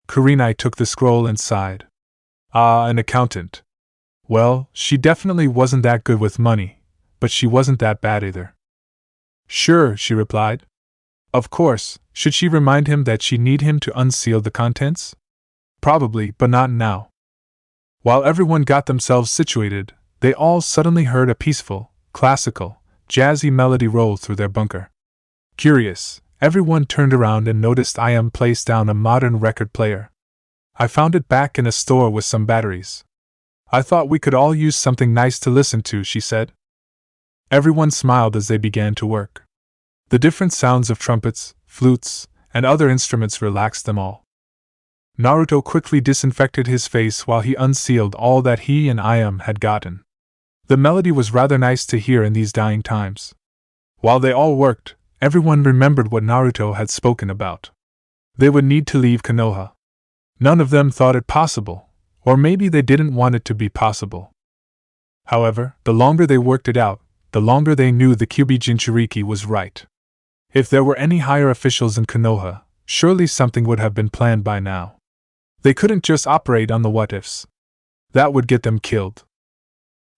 Kurenai took the scroll and sighed. Ah, an accountant. Well, she definitely wasn't that good with money, but she wasn't that bad either. Sure, she replied. Of course, should she remind him that she'd need him to unseal the contents? Probably, but not now. While everyone got themselves situated, they all suddenly heard a peaceful, classical, jazzy melody roll through their bunker. Curious, everyone turned around and noticed I.M. placed down a modern record player. I found it back in a store with some batteries. I thought we could all use something nice to listen to, she said. Everyone smiled as they began to work. The different sounds of trumpets, flutes, and other instruments relaxed them all. Naruto quickly disinfected his face while he unsealed all that he and I.M. had gotten. The melody was rather nice to hear in these dying times. While they all worked, everyone remembered what Naruto had spoken about. They would need to leave Konoha. None of them thought it possible, or maybe they didn't want it to be possible. However, the longer they worked it out, the longer they knew the Kyuubi Jinchuriki was right. If there were any higher officials in Konoha, surely something would have been planned by now. They couldn't just operate on the what-ifs. That would get them killed.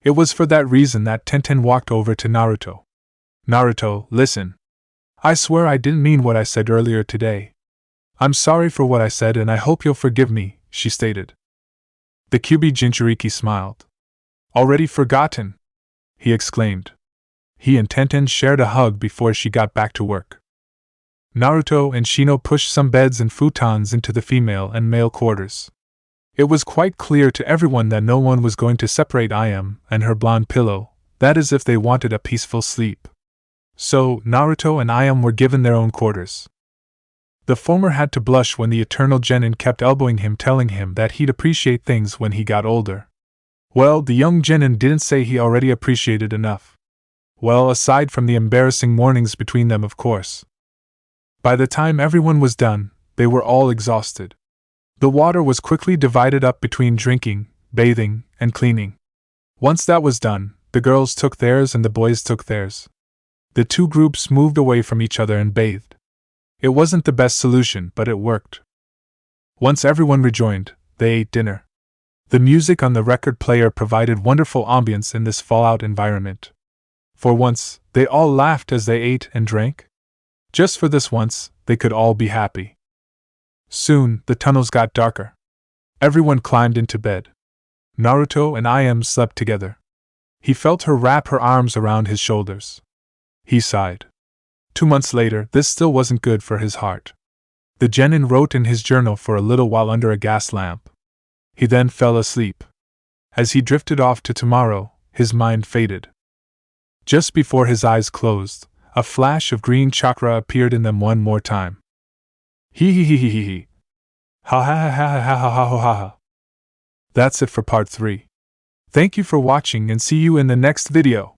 It was for that reason that Tenten walked over to Naruto. Naruto, listen. I swear I didn't mean what I said earlier today. I'm sorry for what I said and I hope you'll forgive me, she stated. The Kyuubi Jinchuriki smiled. Already forgotten? He exclaimed. He and Tenten shared a hug before she got back to work. Naruto and Shino pushed some beds and futons into the female and male quarters. It was quite clear to everyone that no one was going to separate I.M. and her blonde pillow, that is if they wanted a peaceful sleep. So, Naruto and I.M. were given their own quarters. The former had to blush when the eternal genin kept elbowing him, telling him that he'd appreciate things when he got older. Well, the young genin didn't say he already appreciated enough. Well, aside from the embarrassing mornings between them, of course. By the time everyone was done, they were all exhausted. The water was quickly divided up between drinking, bathing, and cleaning. Once that was done, the girls took theirs and the boys took theirs. The two groups moved away from each other and bathed. It wasn't the best solution, but it worked. Once everyone rejoined, they ate dinner. The music on the record player provided wonderful ambience in this Fallout environment. For once, they all laughed as they ate and drank. Just for this once, they could all be happy. Soon, the tunnels got darker. Everyone climbed into bed. Naruto and I.M. slept together. He felt her wrap her arms around his shoulders. He sighed. 2 months later, this still wasn't good for his heart. The genin wrote in his journal for a little while under a gas lamp. He then fell asleep. As he drifted off to tomorrow, his mind faded. Just before his eyes closed, a flash of green chakra appeared in them one more time. Hee hee hee hee hee hee. Ha ha ha ha ha ha ha ha ha. That's it for part 3. Thank you for watching and see you in the next video.